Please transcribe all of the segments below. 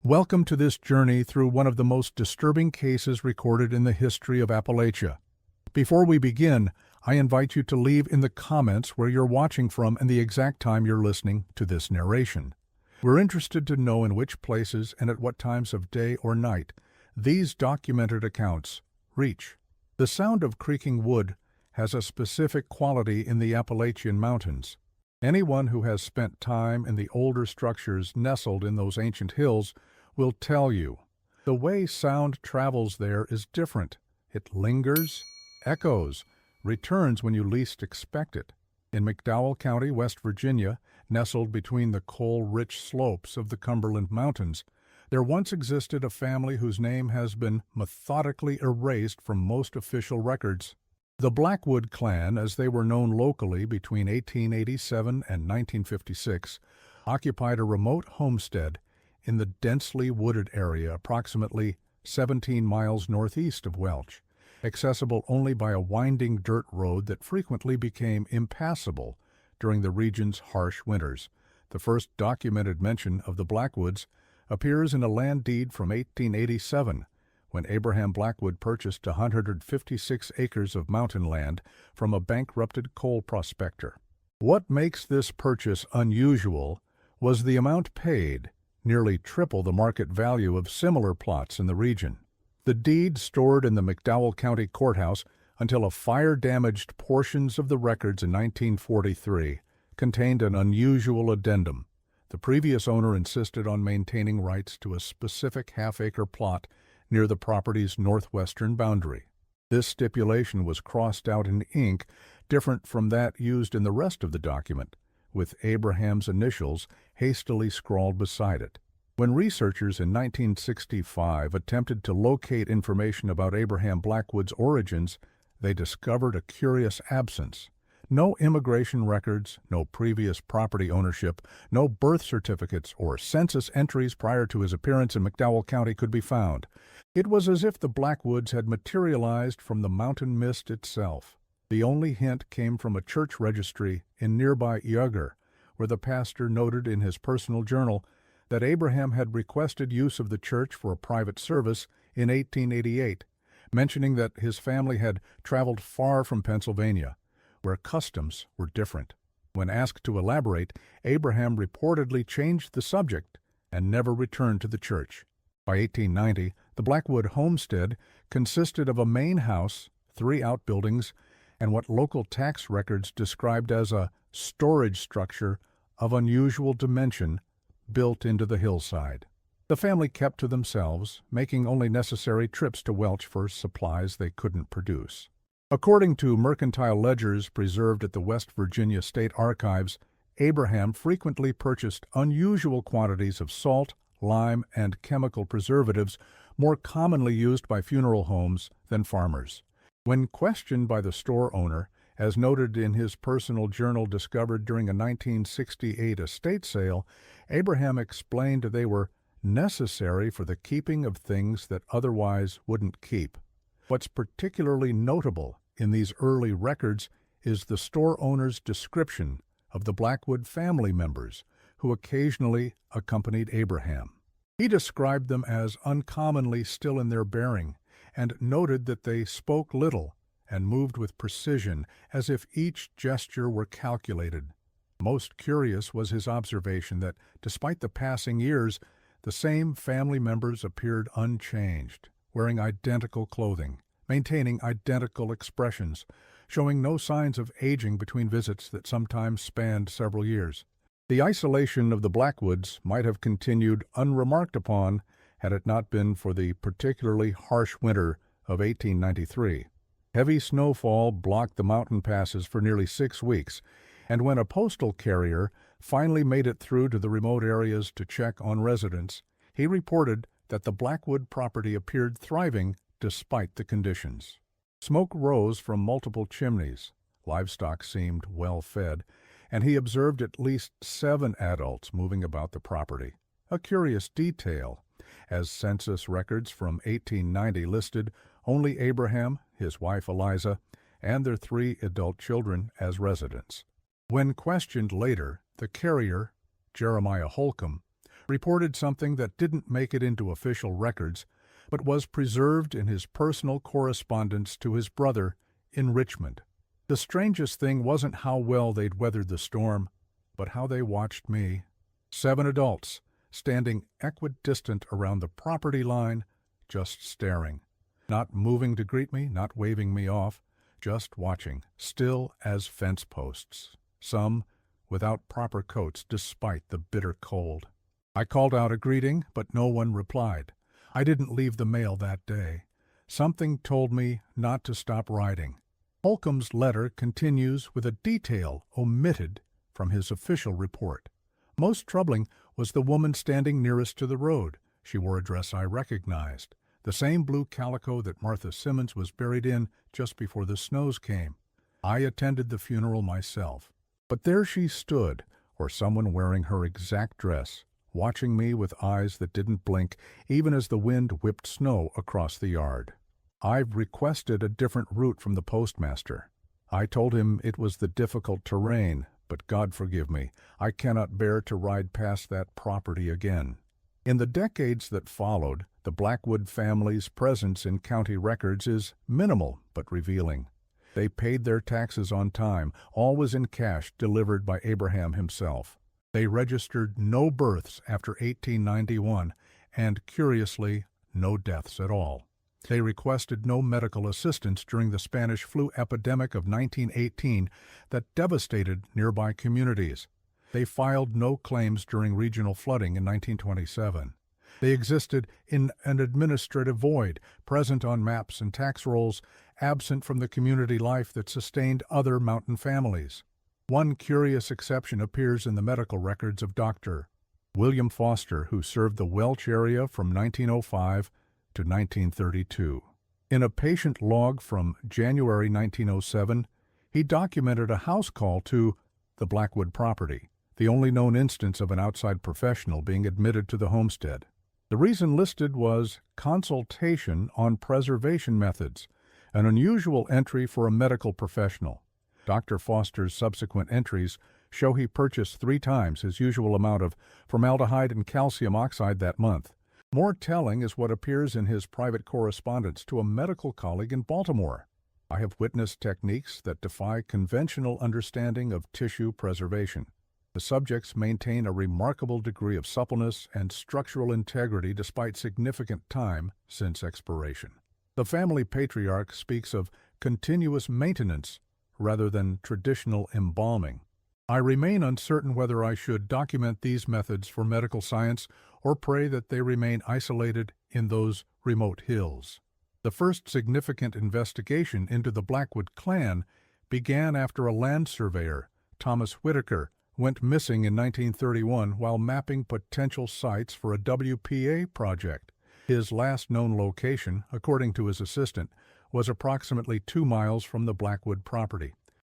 Welcome to this journey through one of the most disturbing cases recorded in the history of Appalachia. Before we begin, I invite you to leave in the comments where you're watching from and the exact time you're listening to this narration. We're interested to know in which places and at what times of day or night these documented accounts reach. The sound of creaking wood has a specific quality in the Appalachian Mountains. Anyone who has spent time in the older structures nestled in those ancient hills will tell you the way sound travels there is different. It lingers, echoes, returns when you least expect it. In McDowell County, West Virginia, nestled between the coal-rich slopes of the Cumberland Mountains, there once existed a family whose name has been methodically erased from most official records. The Blackwood clan, as they were known locally between 1887 and 1956, occupied a remote homestead in the densely wooded area approximately 17 miles northeast of Welch, accessible only by a winding dirt road that frequently became impassable during the region's harsh winters. The first documented mention of the Blackwoods appears in a land deed from 1887, when Abraham Blackwood purchased 156 acres of mountain land from a bankrupted coal prospector. What makes this purchase unusual was the amount paid, nearly triple the market value of similar plots in the region. The deed, stored in the McDowell County Courthouse until a fire damaged portions of the records in 1943, contained an unusual addendum. The previous owner insisted on maintaining rights to a specific half-acre plot near the property's northwestern boundary. This stipulation was crossed out in ink, different from that used in the rest of the document, with Abraham's initials hastily scrawled beside it. When researchers in 1965 attempted to locate information about Abraham Blackwood's origins, they discovered a curious absence. No immigration records, no previous property ownership, no birth certificates or census entries prior to his appearance in McDowell County could be found. It was as if the Blackwoods had materialized from the mountain mist itself. The only hint came from a church registry in nearby Yeager, where the pastor noted in his personal journal that Abraham had requested use of the church for a private service in 1888, mentioning that his family had traveled far from Pennsylvania, where customs were different. When asked to elaborate, Abraham reportedly changed the subject and never returned to the church. By 1890, the Blackwood homestead consisted of a main house, 3 outbuildings, and what local tax records described as a storage structure of unusual dimension built into the hillside. The family kept to themselves, making only necessary trips to Welch for supplies they couldn't produce. According to mercantile ledgers preserved at the West Virginia State Archives, Abraham frequently purchased unusual quantities of salt, lime, and chemical preservatives more commonly used by funeral homes than farmers. When questioned by the store owner, as noted in his personal journal discovered during a 1968 estate sale, Abraham explained they were necessary for the keeping of things that otherwise wouldn't keep. What's particularly notable in these early records is the store owner's description of the Blackwood family members who occasionally accompanied Abraham. He described them as uncommonly still in their bearing and noted that they spoke little and moved with precision, as if each gesture were calculated. Most curious was his observation that, despite the passing years, the same family members appeared unchanged, wearing identical clothing, maintaining identical expressions, showing no signs of aging between visits that sometimes spanned several years. The isolation of the Blackwoods might have continued unremarked upon had it not been for the particularly harsh winter of 1893. Heavy snowfall blocked the mountain passes for nearly 6 weeks, and when a postal carrier finally made it through to the remote areas to check on residents, he reported that the Blackwood property appeared thriving despite the conditions. Smoke rose from multiple chimneys, livestock seemed well fed, and he observed at least 7 adults moving about the property. A curious detail, as census records from 1890 listed only Abraham, his wife Eliza, and their 3 adult children as residents. When questioned later, the carrier, Jeremiah Holcomb, reported something that didn't make it into official records, but was preserved in his personal correspondence to his brother in Richmond. The strangest thing wasn't how well they'd weathered the storm, but how they watched me. 7 adults, standing equidistant around the property line, just staring. Not moving to greet me, not waving me off, just watching, still as fence posts. Some without proper coats despite the bitter cold. I called out a greeting, but no one replied. I didn't leave the mail that day. Something told me not to stop writing. Holcomb's letter continues with a detail omitted from his official report. Most troubling was the woman standing nearest to the road. She wore a dress I recognized, the same blue calico that Martha Simmons was buried in just before the snows came. I attended the funeral myself. But there she stood, or someone wearing her exact dress, watching me with eyes that didn't blink even as the wind whipped snow across the yard. I've requested a different route from the postmaster. I told him it was the difficult terrain, but God forgive me, I cannot bear to ride past that property again. In the decades that followed, the Blackwood family's presence in county records is minimal but revealing. They paid their taxes on time, always in cash delivered by Abraham himself. They registered no births after 1891, and curiously, no deaths at all. They requested no medical assistance during the Spanish flu epidemic of 1918 that devastated nearby communities. They filed no claims during regional flooding in 1927. They existed in an administrative void, present on maps and tax rolls, absent from the community life that sustained other mountain families. One curious exception appears in the medical records of Dr. William Foster, who served the Welch area from 1905 to 1932. In a patient log from January 1907, he documented a house call to the Blackwood property, the only known instance of an outside professional being admitted to the homestead. The reason listed was consultation on preservation methods, an unusual entry for a medical professional. Dr. Foster's subsequent entries show he purchased 3 times his usual amount of formaldehyde and calcium oxide that month. More telling is what appears in his private correspondence to a medical colleague in Baltimore. I have witnessed techniques that defy conventional understanding of tissue preservation. The subjects maintain a remarkable degree of suppleness and structural integrity despite significant time since expiration. The family patriarch speaks of continuous maintenance rather than traditional embalming. I remain uncertain whether I should document these methods for medical science or pray that they remain isolated in those remote hills. The first significant investigation into the Blackwood clan began after a land surveyor, Thomas Whitaker, went missing in 1931 while mapping potential sites for a WPA project. His last known location, according to his assistant, was approximately 2 miles from the Blackwood property.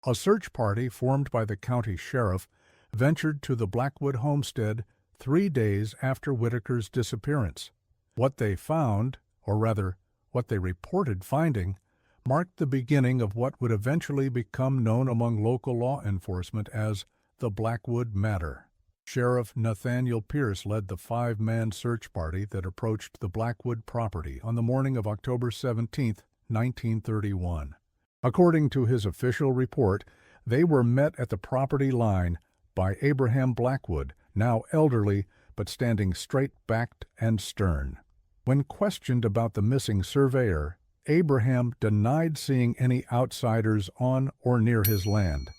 A search party formed by the county sheriff ventured to the Blackwood homestead 3 days after Whitaker's disappearance. What they found, or rather, what they reported finding, marked the beginning of what would eventually become known among local law enforcement as the Blackwood Matter. Sheriff Nathaniel Pierce led the 5-man search party that approached the Blackwood property on the morning of October 17, 1931. According to his official report, they were met at the property line by Abraham Blackwood, now elderly but standing straight-backed and stern. When questioned about the missing surveyor, Abraham denied seeing any outsiders on or near his land.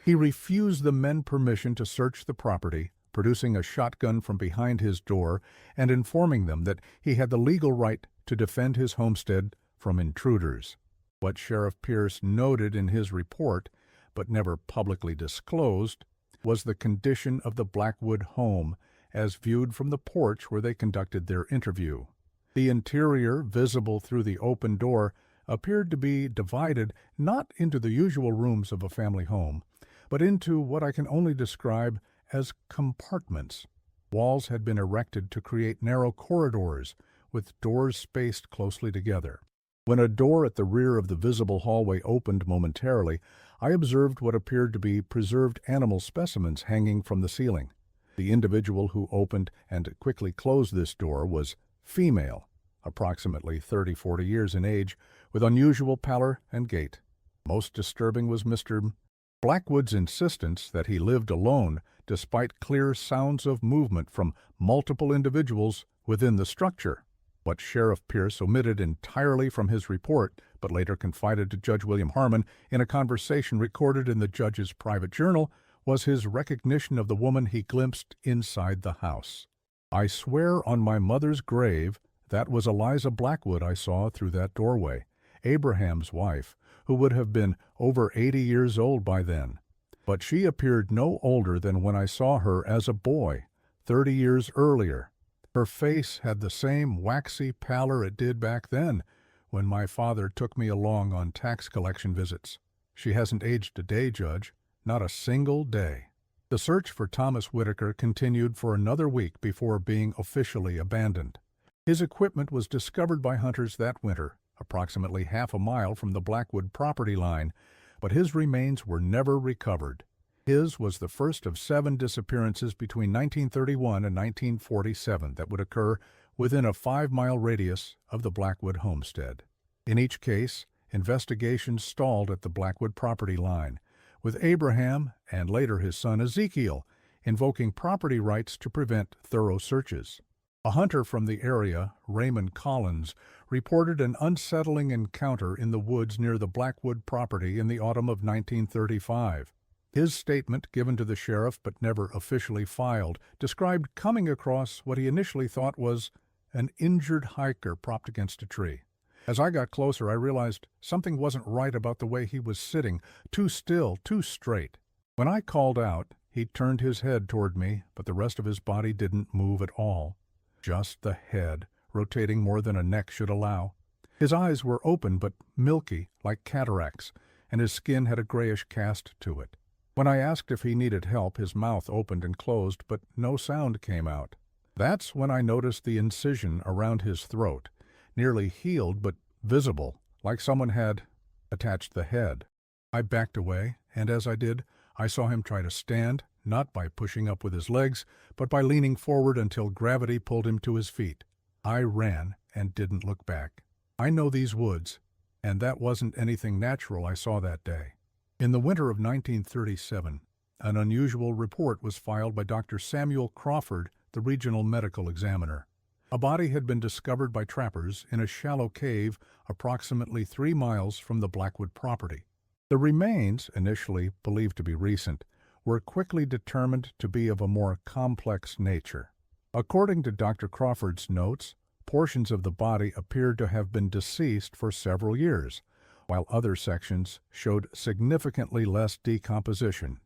He refused the men permission to search the property, producing a shotgun from behind his door and informing them that he had the legal right to defend his homestead from intruders. What Sheriff Pierce noted in his report, but never publicly disclosed, was the condition of the Blackwood home as viewed from the porch where they conducted their interview. The interior, visible through the open door, appeared to be divided not into the usual rooms of a family home, but into what I can only describe as compartments. Walls had been erected to create narrow corridors, with doors spaced closely together. When a door at the rear of the visible hallway opened momentarily, I observed what appeared to be preserved animal specimens hanging from the ceiling. The individual who opened and quickly closed this door was female, approximately 30-40 years in age, with unusual pallor and gait. Most disturbing was Mr. Blackwood's insistence that he lived alone despite clear sounds of movement from multiple individuals within the structure. What Sheriff Pierce omitted entirely from his report, but later confided to Judge William Harmon in a conversation recorded in the judge's private journal, was his recognition of the woman he glimpsed inside the house. "I swear on my mother's grave that was Eliza Blackwood I saw through that doorway, Abraham's wife, who would have been over 80 years old by then. But she appeared no older than when I saw her as a boy, 30 years earlier. Her face had the same waxy pallor it did back then, when my father took me along on tax collection visits. She hasn't aged a day, Judge, not a single day." The search for Thomas Whitaker continued for another week before being officially abandoned. His equipment was discovered by hunters that winter, approximately half a mile from the Blackwood property line, but his remains were never recovered. His was the first of 7 disappearances between 1931 and 1947 that would occur within a 5-mile radius of the Blackwood homestead. In each case, investigations stalled at the Blackwood property line, with Abraham and later his son Ezekiel invoking property rights to prevent thorough searches. A hunter from the area, Raymond Collins, reported an unsettling encounter in the woods near the Blackwood property in the autumn of 1935. His statement, given to the sheriff but never officially filed, described coming across what he initially thought was an injured hiker propped against a tree. As I got closer, I realized something wasn't right about the way he was sitting, too still, too straight. When I called out, he turned his head toward me, but the rest of his body didn't move at all. Just the head, rotating more than a neck should allow. His eyes were open but milky, like cataracts, and his skin had a grayish cast to it. When I asked if he needed help, his mouth opened and closed, but no sound came out. That's when I noticed the incision around his throat, nearly healed but visible, like someone had attached the head. I backed away, and as I did, I saw him try to stand, not by pushing up with his legs, but by leaning forward until gravity pulled him to his feet. I ran and didn't look back. I know these woods, and that wasn't anything natural I saw that day. In the winter of 1937, an unusual report was filed by Dr. Samuel Crawford, the regional medical examiner. A body had been discovered by trappers in a shallow cave approximately 3 miles from the Blackwood property. The remains, initially believed to be recent, were quickly determined to be of a more complex nature. According to Dr. Crawford's notes, portions of the body appeared to have been deceased for several years, while other sections showed significantly less decomposition.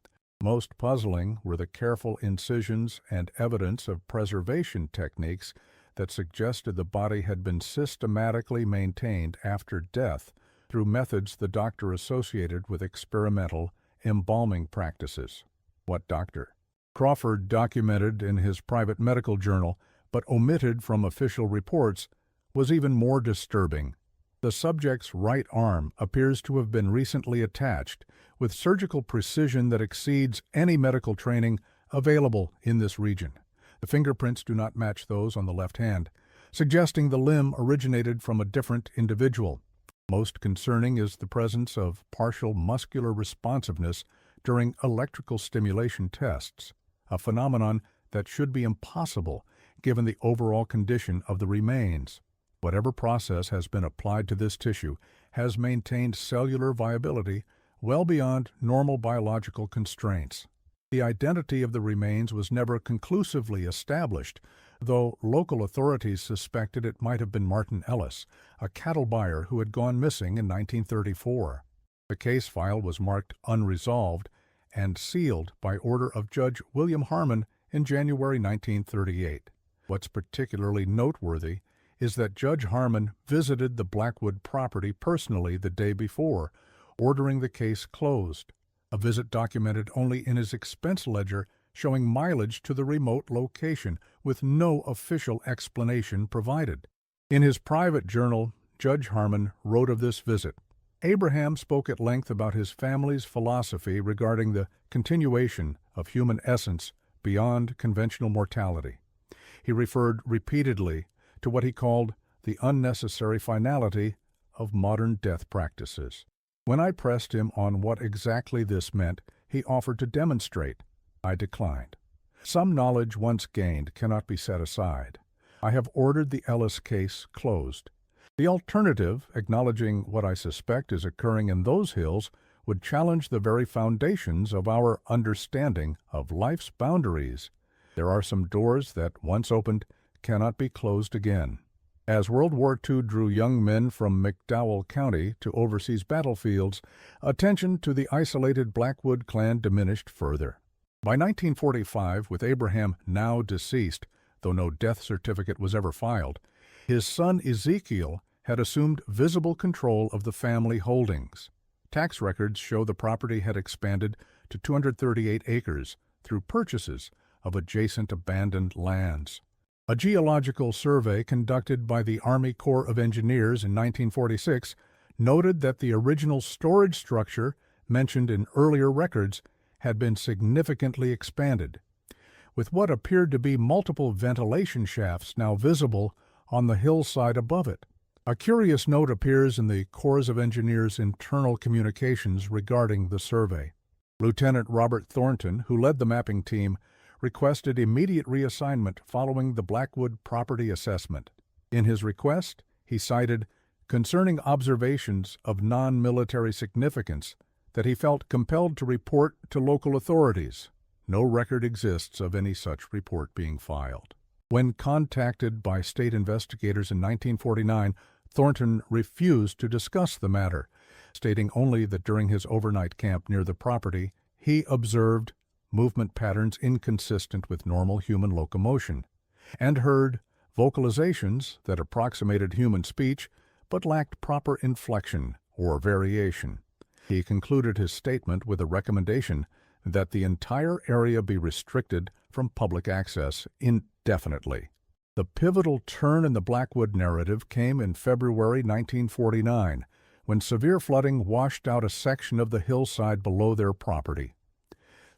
Most puzzling were the careful incisions and evidence of preservation techniques that suggested the body had been systematically maintained after death through methods the doctor associated with experimental embalming practices. What doctor? Crawford documented in his private medical journal, but omitted from official reports, was even more disturbing. The subject's right arm appears to have been recently attached, with surgical precision that exceeds any medical training available in this region. The fingerprints do not match those on the left hand, suggesting the limb originated from a different individual. Most concerning is the presence of partial muscular responsiveness during electrical stimulation tests, a phenomenon that should be impossible given the overall condition of the remains. Whatever process has been applied to this tissue has maintained cellular viability well beyond normal biological constraints. The identity of the remains was never conclusively established, though local authorities suspected it might have been Martin Ellis, a cattle buyer who had gone missing in 1934. The case file was marked unresolved and sealed by order of Judge William Harmon in January 1938. What's particularly noteworthy is that Judge Harmon visited the Blackwood property personally the day before, ordering the case closed, a visit documented only in his expense ledger showing mileage to the remote location, with no official explanation provided. In his private journal, Judge Harmon wrote of this visit, "Abraham spoke at length about his family's philosophy regarding the continuation of human essence beyond conventional mortality. He referred repeatedly to what he called the unnecessary finality of modern death practices. When I pressed him on what exactly this meant, he offered to demonstrate. I declined. Some knowledge once gained cannot be set aside. I have ordered the Ellis case closed. The alternative, acknowledging what I suspect is occurring in those hills, would challenge the very foundations of our understanding of life's boundaries. There are some doors that, once opened, cannot be closed again. As World War II drew young men from McDowell County to overseas battlefields, attention to the isolated Blackwood clan diminished further. By 1945, with Abraham now deceased, though no death certificate was ever filed, his son Ezekiel had assumed visible control of the family holdings. Tax records show the property had expanded to 238 acres through purchases of adjacent abandoned lands. A geological survey conducted by the Army Corps of Engineers in 1946 noted that the original storage structure mentioned in earlier records had been significantly expanded, with what appeared to be multiple ventilation shafts now visible on the hillside above it. A curious note appears in the Corps of Engineers' internal communications regarding the survey. Lieutenant Robert Thornton, who led the mapping team, requested immediate reassignment following the Blackwood property assessment. In his request, he cited, concerning observations of non-military significance, that he felt compelled to report to local authorities. No record exists of any such report being filed. When contacted by state investigators in 1949, Thornton refused to discuss the matter, stating only that during his overnight camp near the property, he observed movement patterns inconsistent with normal human locomotion, and heard vocalizations that approximated human speech but lacked proper inflection or variation. He concluded his statement with a recommendation that the entire area be restricted from public access indefinitely. The pivotal turn in the Blackwood narrative came in February 1949, when severe flooding washed out a section of the hillside below their property.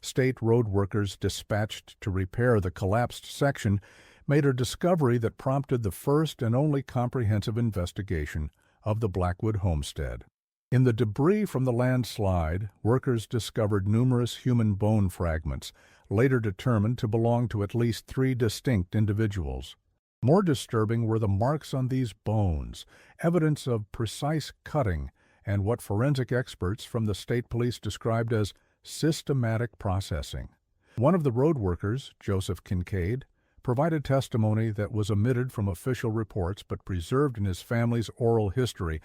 State road workers dispatched to repair the collapsed section made a discovery that prompted the first and only comprehensive investigation of the Blackwood homestead. In the debris from the landslide, workers discovered numerous human bone fragments, later determined to belong to at least 3 distinct individuals. More disturbing were the marks on these bones, evidence of precise cutting and what forensic experts from the state police described as systematic processing. One of the road workers, Joseph Kincaid, provided testimony that was omitted from official reports but preserved in his family's oral history,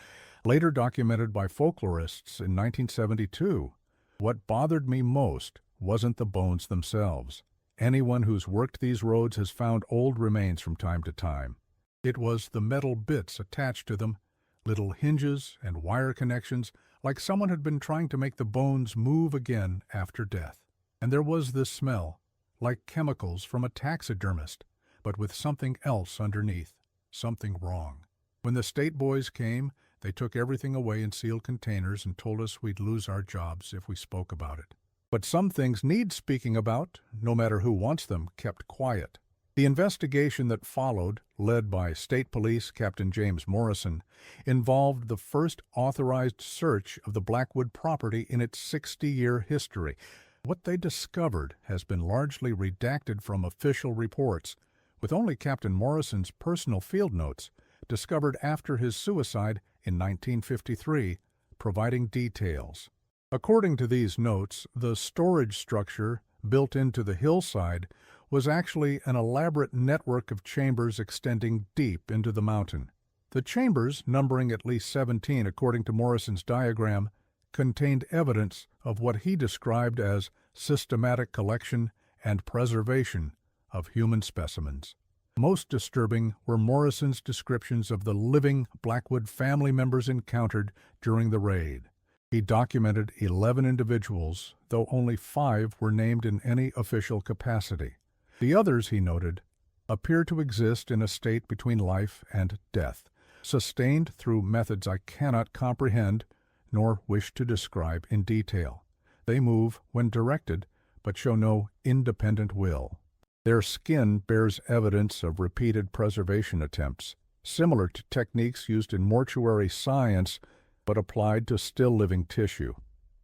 later documented by folklorists in 1972. What bothered me most wasn't the bones themselves. Anyone who's worked these roads has found old remains from time to time. It was the metal bits attached to them, little hinges and wire connections, like someone had been trying to make the bones move again after death. And there was this smell, like chemicals from a taxidermist, but with something else underneath, something wrong. When the state boys came, they took everything away in sealed containers and told us we'd lose our jobs if we spoke about it. But some things need speaking about, no matter who wants them kept quiet. The investigation that followed, led by State Police Captain James Morrison, involved the first authorized search of the Blackwood property in its 60-year history. What they discovered has been largely redacted from official reports, with only Captain Morrison's personal field notes, discovered after his suicide in 1953, providing details. According to these notes, the storage structure built into the hillside was actually an elaborate network of chambers extending deep into the mountain. The chambers, numbering at least 17 according to Morrison's diagram, contained evidence of what he described as systematic collection and preservation of human specimens. Most disturbing were Morrison's descriptions of the living Blackwood family members encountered during the raid. He documented 11 individuals, though only 5 were named in any official capacity. The others, he noted, appear to exist in a state between life and death, sustained through methods I cannot comprehend nor wish to describe in detail. They move when directed, but show no independent will. Their skin bears evidence of repeated preservation attempts, similar to techniques used in mortuary science but applied to still-living tissue.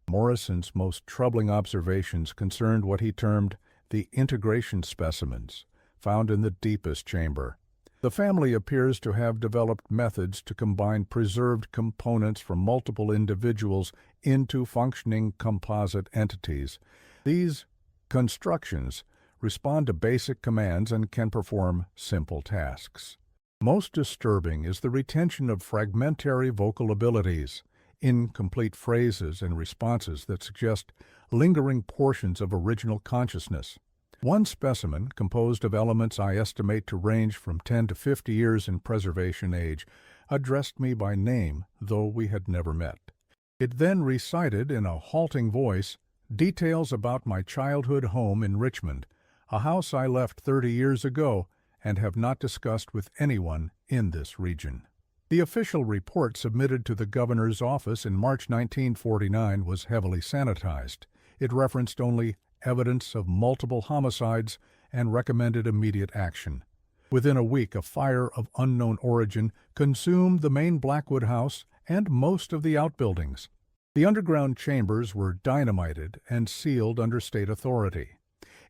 Morrison's most troubling observations concerned what he termed the integration specimens, found in the deepest chamber. The family appears to have developed methods to combine preserved components from multiple individuals into functioning composite entities. These constructions respond to basic commands and can perform simple tasks. Most disturbing is the retention of fragmentary vocal abilities, incomplete phrases and responses that suggest lingering portions of original consciousness. One specimen, composed of elements I estimate to range from 10 to 50 years in preservation age, addressed me by name, though we had never met. It then recited in a halting voice details about my childhood home in Richmond, a house I left 30 years ago and have not discussed with anyone in this region. The official report submitted to the governor's office in March 1949 was heavily sanitized. It referenced only evidence of multiple homicides and recommended immediate action. Within a week, a fire of unknown origin consumed the main Blackwood house and most of the outbuildings. The underground chambers were dynamited and sealed under state authority.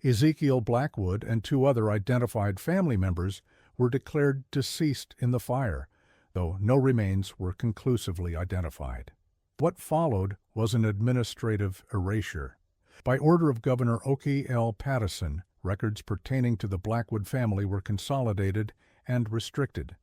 Ezekiel Blackwood and 2 other identified family members were declared deceased in the fire, though no remains were conclusively identified. What followed was an administrative erasure. By order of Governor Oki L. Pattison, records pertaining to the Blackwood family were consolidated and restricted.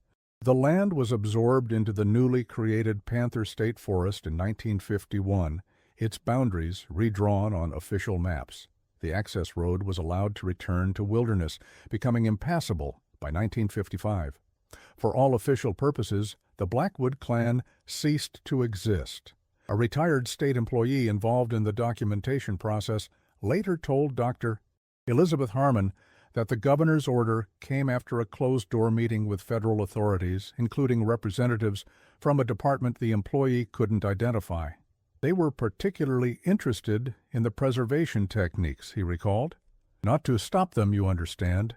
The land was absorbed into the newly created Panther State Forest in 1951, its boundaries redrawn on official maps. The access road was allowed to return to wilderness, becoming impassable by 1955. For all official purposes, the Blackwood clan ceased to exist. A retired state employee involved in the documentation process later told Dr. Elizabeth Harmon that the governor's order came after a closed-door meeting with federal authorities, including representatives from a department the employee couldn't identify. They were particularly interested in the preservation techniques, he recalled. Not to stop them, you understand,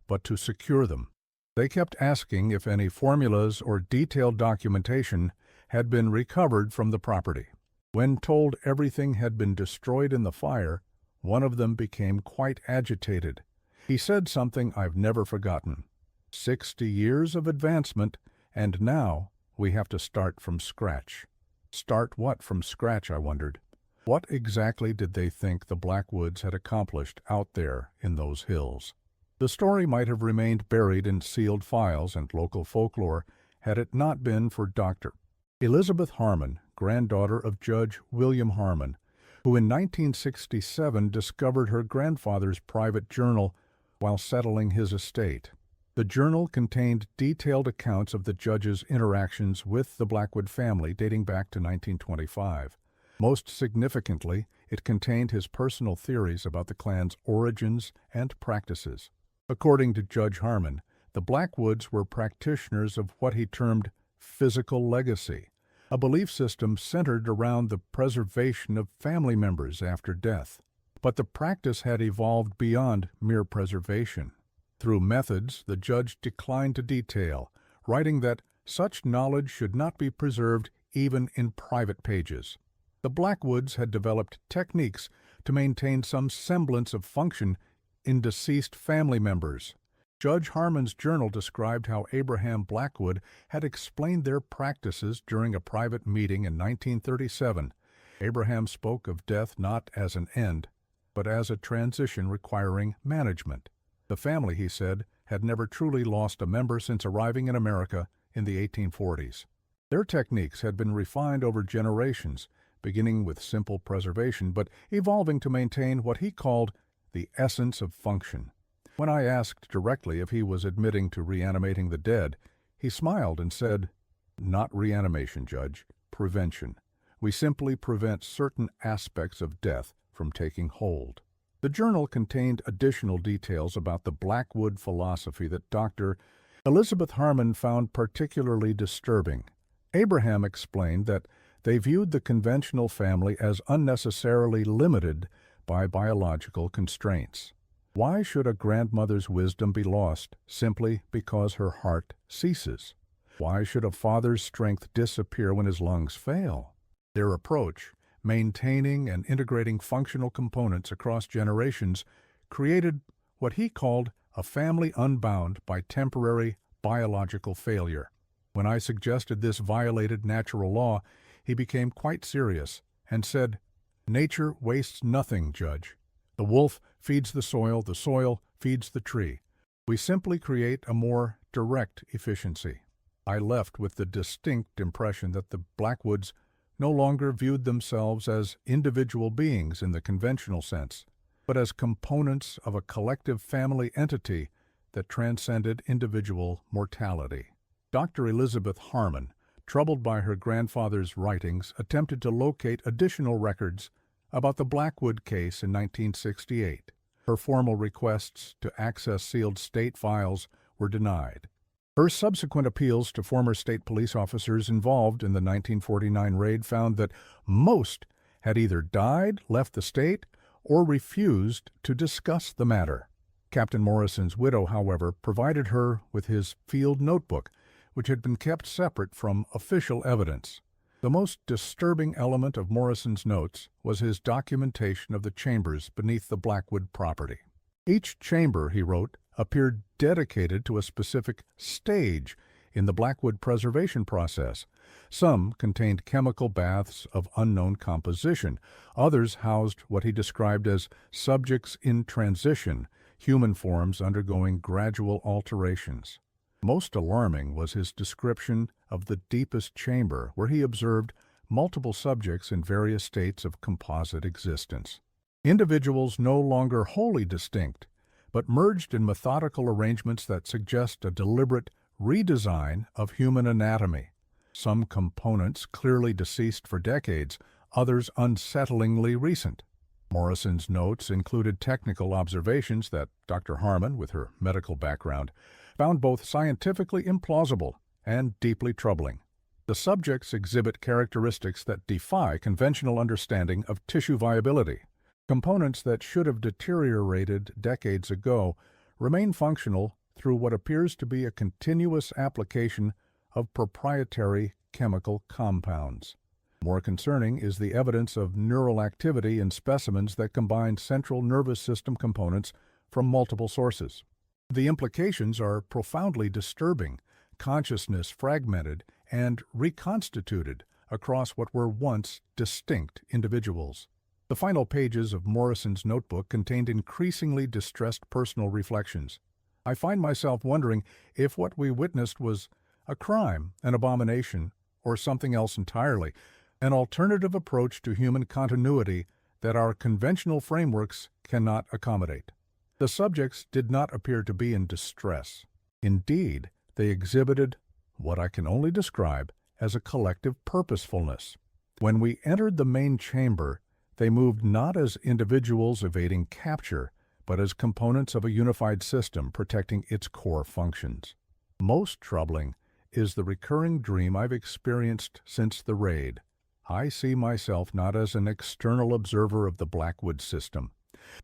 but to secure them. They kept asking if any formulas or detailed documentation had been recovered from the property. When told everything had been destroyed in the fire, one of them became quite agitated. He said something I've never forgotten. 60 years of advancement, and now we have to start from scratch. Start what from scratch, I wondered. What exactly did they think the Blackwoods had accomplished out there in those hills? The story might have remained buried in sealed files and local folklore had it not been for Dr. Elizabeth Harmon, granddaughter of Judge William Harmon, who in 1967 discovered her grandfather's private journal while settling his estate. The journal contained detailed accounts of the judge's interactions with the Blackwood family dating back to 1925. Most significantly, it contained his personal theories about the clan's origins and practices. According to Judge Harmon, the Blackwoods were practitioners of what he termed physical legacy, a belief system centered around the preservation of family members after death. But the practice had evolved beyond mere preservation. Through methods the judge declined to detail, writing that such knowledge should not be preserved even in private pages. The Blackwoods had developed techniques to maintain some semblance of function in deceased family members. Judge Harmon's journal described how Abraham Blackwood had explained their practices during a private meeting in 1937. Abraham spoke of death not as an end, but as a transition requiring management. The family, he said, had never truly lost a member since arriving in America in the 1840s. Their techniques had been refined over generations, beginning with simple preservation, but evolving to maintain what he called the essence of function. When I asked directly if he was admitting to reanimating the dead, he smiled and said, "Not reanimation, Judge, prevention. We simply prevent certain aspects of death from taking hold." The journal contained additional details about the Blackwood philosophy that Dr. Elizabeth Harmon found particularly disturbing. Abraham explained that they viewed the conventional family as unnecessarily limited by biological constraints. Why should a grandmother's wisdom be lost simply because her heart ceases? Why should a father's strength disappear when his lungs fail? Their approach, maintaining and integrating functional components across generations, created what he called a family unbound by temporary biological failure. When I suggested this violated natural law, he became quite serious and said, "Nature wastes nothing, Judge. The wolf feeds the soil feeds the tree. We simply create a more direct efficiency." I left with the distinct impression that the Blackwoods no longer viewed themselves as individual beings in the conventional sense, but as components of a collective family entity that transcended individual mortality. Dr. Elizabeth Harmon, troubled by her grandfather's writings, attempted to locate additional records about the Blackwood case in 1968. Her formal requests to access sealed state files were denied. Her subsequent appeals to former state police officers involved in the 1949 raid found that most had either died, left the state, or refused to discuss the matter. Captain Morrison's widow, however, provided her with his field notebook, which had been kept separate from official evidence. The most disturbing element of Morrison's notes was his documentation of the chambers beneath the Blackwood property. Each chamber, he wrote, appeared dedicated to a specific stage in the Blackwood preservation process. Some contained chemical baths of unknown composition. Others housed what he described as subjects in transition, human forms undergoing gradual alterations. Most alarming was his description of the deepest chamber, where he observed multiple subjects in various states of composite existence. Individuals no longer wholly distinct, but merged in methodical arrangements that suggest a deliberate redesign of human anatomy. Some components clearly deceased for decades, others unsettlingly recent. Morrison's notes included technical observations that Dr. Harmon, with her medical background, found both scientifically implausible and deeply troubling. The subjects exhibit characteristics that defy conventional understanding of tissue viability. Components that should have deteriorated decades ago remain functional through what appears to be a continuous application of proprietary chemical compounds. More concerning is the evidence of neural activity in specimens that combine central nervous system components from multiple sources. The implications are profoundly disturbing: consciousness fragmented and reconstituted across what were once distinct individuals. The final pages of Morrison's notebook contained increasingly distressed personal reflections. I find myself wondering if what we witnessed was a crime, an abomination, or something else entirely, an alternative approach to human continuity that our conventional frameworks cannot accommodate. The subjects did not appear to be in distress. Indeed, they exhibited what I can only describe as a collective purposefulness. When we entered the main chamber, they moved not as individuals evading capture, but as components of a unified system protecting its core functions. Most troubling is the recurring dream I've experienced since the raid. I see myself not as an external observer of the Blackwood system,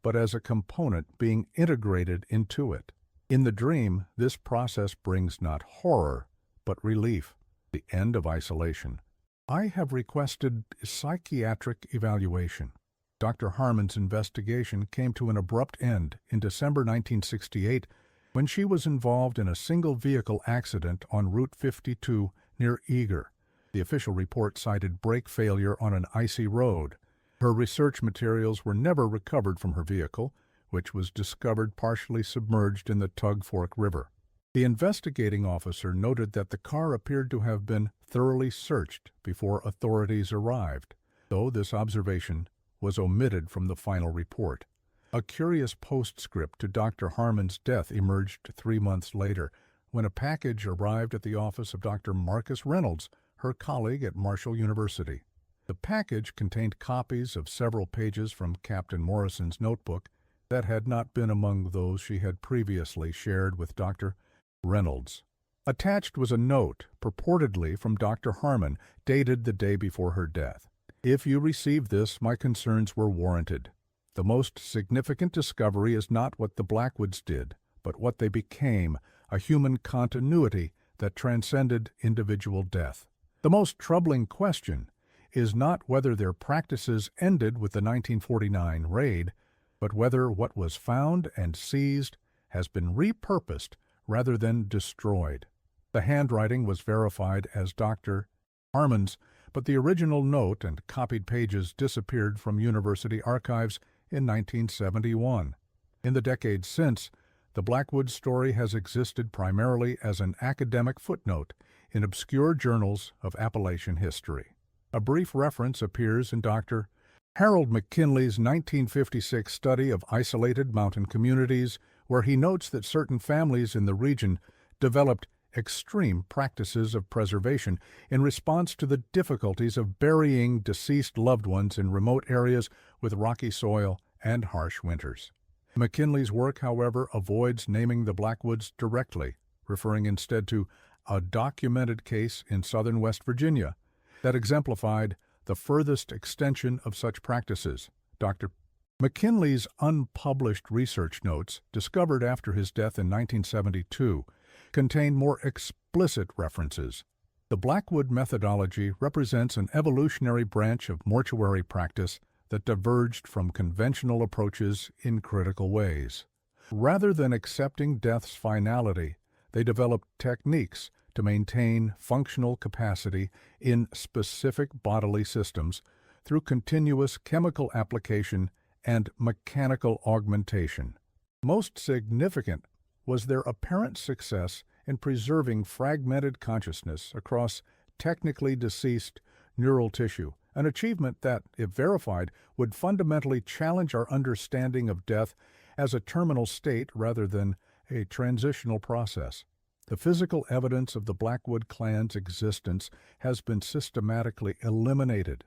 but as a component being integrated into it. In the dream, this process brings not horror, but relief, the end of isolation. I have requested psychiatric evaluation. Dr. Harmon's investigation came to an abrupt end in December 1968 when she was involved in a single-vehicle accident on Route 52 near Eager. The official report cited brake failure on an icy road. Her research materials were never recovered from her vehicle, which was discovered partially submerged in the Tug Fork River. The investigating officer noted that the car appeared to have been thoroughly searched before authorities arrived, though this observation was omitted from the final report. A curious postscript to Dr. Harmon's death emerged 3 months later, when a package arrived at the office of Dr. Marcus Reynolds, her colleague at Marshall University. The package contained copies of several pages from Captain Morrison's notebook that had not been among those she had previously shared with Dr. Reynolds. Attached was a note, purportedly from Dr. Harmon, dated the day before her death. "If you received this, my concerns were warranted. The most significant discovery is not what the Blackwoods did, but what they became, a human continuity that transcended individual death. The most troubling question is not whether their practices ended with the 1949 raid, but whether what was found and seized has been repurposed rather than destroyed. The handwriting was verified as Dr. Harmon's, but the original note and copied pages disappeared from university archives in 1971. In the decades since, the Blackwood story has existed primarily as an academic footnote in obscure journals of Appalachian history. A brief reference appears in Dr. Harold McKinley's 1956 study of isolated mountain communities, where he notes that certain families in the region developed extreme practices of preservation in response to the difficulties of burying deceased loved ones in remote areas with rocky soil and harsh winters. McKinley's work, however, avoids naming the Blackwoods directly, referring instead to a documented case in southern West Virginia that exemplified the furthest extension of such practices. Dr. McKinley's unpublished research notes, discovered after his death in 1972, contain more explicit references. The Blackwood methodology represents an evolutionary branch of mortuary practice that diverged from conventional approaches in critical ways. Rather than accepting death's finality, they developed techniques to maintain functional capacity in specific bodily systems through continuous chemical application and mechanical augmentation. Most significant was their apparent success in preserving fragmented consciousness across technically deceased neural tissue, an achievement that, if verified, would fundamentally challenge our understanding of death as a terminal state rather than a transitional process. The physical evidence of the Blackwood clan's existence has been systematically eliminated.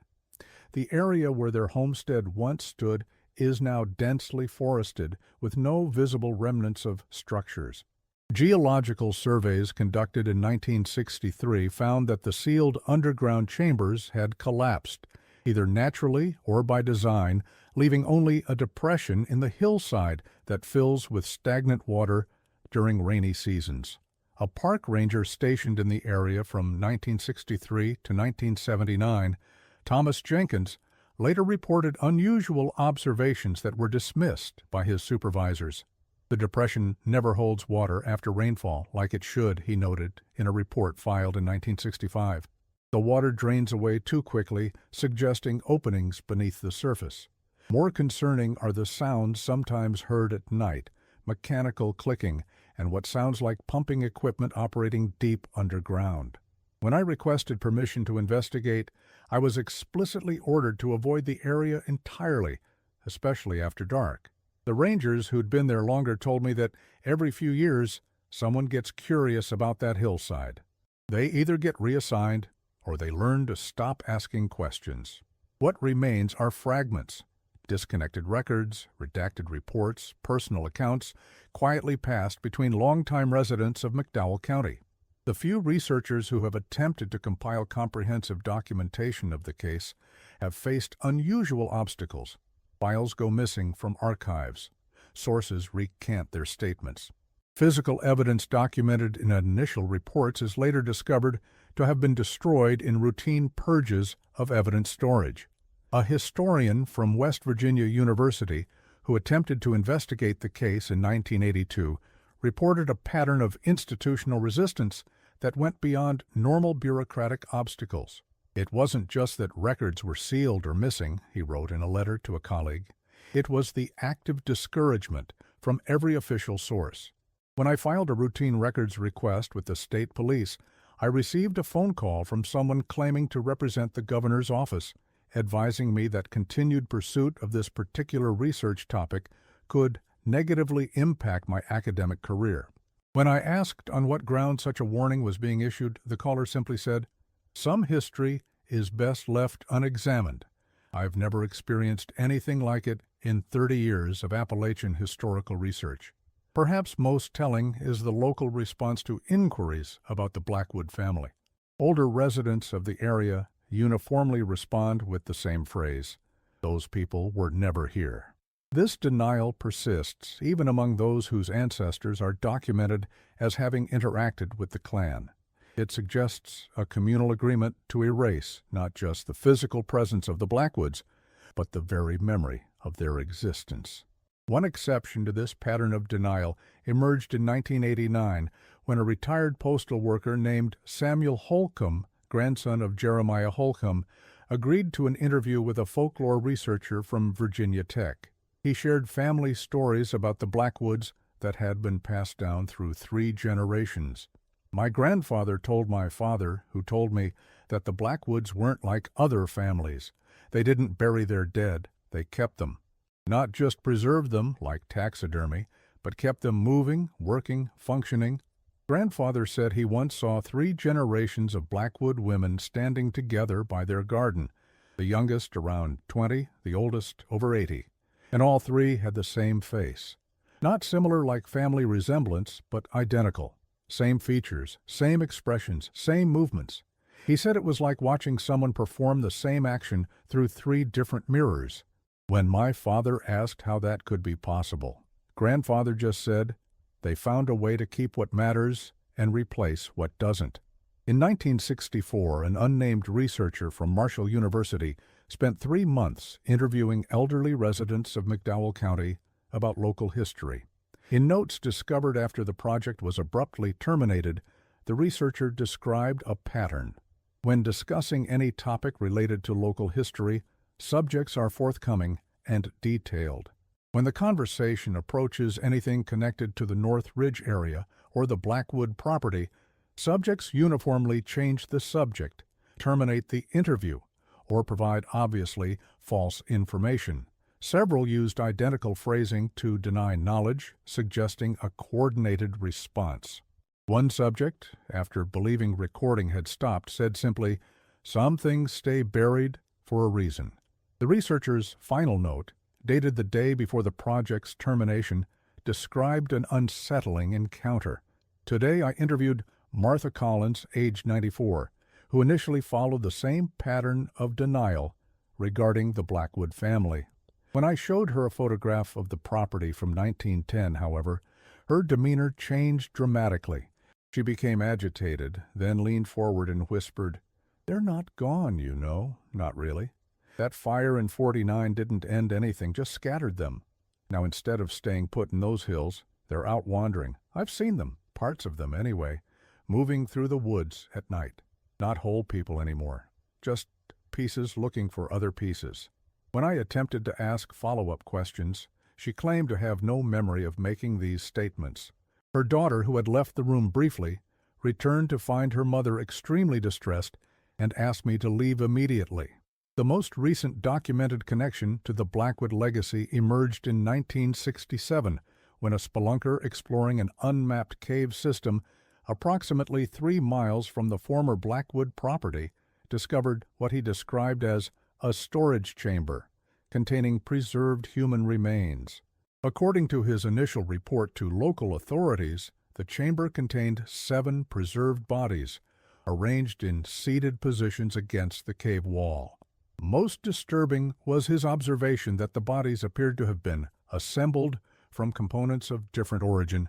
The area where their homestead once stood is now densely forested, with no visible remnants of structures. Geological surveys conducted in 1963 found that the sealed underground chambers had collapsed, either naturally or by design, leaving only a depression in the hillside that fills with stagnant water during rainy seasons. A park ranger stationed in the area from 1963 to 1979, Thomas Jenkins, later reported unusual observations that were dismissed by his supervisors. The depression never holds water after rainfall like it should, he noted in a report filed in 1965. The water drains away too quickly, suggesting openings beneath the surface. More concerning are the sounds sometimes heard at night, mechanical clicking, and what sounds like pumping equipment operating deep underground. When I requested permission to investigate, I was explicitly ordered to avoid the area entirely, especially after dark. The rangers who'd been there longer told me that every few years, someone gets curious about that hillside. They either get reassigned or they learn to stop asking questions. What remains are fragments, disconnected records, redacted reports, personal accounts, quietly passed between longtime residents of McDowell County. The few researchers who have attempted to compile comprehensive documentation of the case have faced unusual obstacles. Files go missing from archives. Sources recant their statements. Physical evidence documented in initial reports is later discovered to have been destroyed in routine purges of evidence storage. A historian from West Virginia University who attempted to investigate the case in 1982 reported a pattern of institutional resistance that went beyond normal bureaucratic obstacles. It wasn't just that records were sealed or missing, he wrote in a letter to a colleague. It was the active discouragement from every official source. When I filed a routine records request with the state police, I received a phone call from someone claiming to represent the governor's office, advising me that continued pursuit of this particular research topic could negatively impact my academic career. When I asked on what grounds such a warning was being issued, the caller simply said, "Some history is best left unexamined. I've never experienced anything like it in 30 years of Appalachian historical research." Perhaps most telling is the local response to inquiries about the Blackwood family. Older residents of the area uniformly respond with the same phrase, "Those people were never here." This denial persists even among those whose ancestors are documented as having interacted with the clan. It suggests a communal agreement to erase not just the physical presence of the Blackwoods, but the very memory of their existence. One exception to this pattern of denial emerged in 1989 when a retired postal worker named Samuel Holcomb, grandson of Jeremiah Holcomb, agreed to an interview with a folklore researcher from Virginia Tech. He shared family stories about the Blackwoods that had been passed down through 3 generations. My grandfather told my father, who told me that the Blackwoods weren't like other families. They didn't bury their dead, they kept them. Not just preserved them, like taxidermy, but kept them moving, working, functioning. Grandfather said he once saw 3 generations of Blackwood women standing together by their garden, the youngest around 20, the oldest over 80. And all 3 had the same face. Not similar like family resemblance, but identical. Same features, same expressions, same movements. He said it was like watching someone perform the same action through 3 different mirrors. When my father asked how that could be possible, Grandfather just said, "They found a way to keep what matters and replace what doesn't." In 1964, an unnamed researcher from Marshall University spent 3 months interviewing elderly residents of McDowell County about local history. In notes discovered after the project was abruptly terminated, the researcher described a pattern. When discussing any topic related to local history, subjects are forthcoming and detailed. When the conversation approaches anything connected to the North Ridge area or the Blackwood property, subjects uniformly change the subject, terminate the interview, or provide obviously false information. Several used identical phrasing to deny knowledge, suggesting a coordinated response. One subject, after believing recording had stopped, said simply, "Some things stay buried for a reason." The researcher's final note, dated the day before the project's termination, described an unsettling encounter. Today I interviewed Martha Collins, age 94, who initially followed the same pattern of denial regarding the Blackwood family. When I showed her a photograph of the property from 1910, however, her demeanor changed dramatically. She became agitated, then leaned forward and whispered, "They're not gone, you know, not really. That fire in '49 didn't end anything, just scattered them. Now instead of staying put in those hills, they're out wandering. I've seen them, parts of them anyway, moving through the woods at night. Not whole people anymore, just pieces looking for other pieces." When I attempted to ask follow-up questions, she claimed to have no memory of making these statements. Her daughter, who had left the room briefly, returned to find her mother extremely distressed and asked me to leave immediately. The most recent documented connection to the Blackwood legacy emerged in 1967, when a spelunker exploring an unmapped cave system approximately 3 miles from the former Blackwood property discovered what he described as a storage chamber containing preserved human remains. According to his initial report to local authorities, the chamber contained 7 preserved bodies, arranged in seated positions against the cave wall. Most disturbing was his observation that the bodies appeared to have been assembled from components of different origin,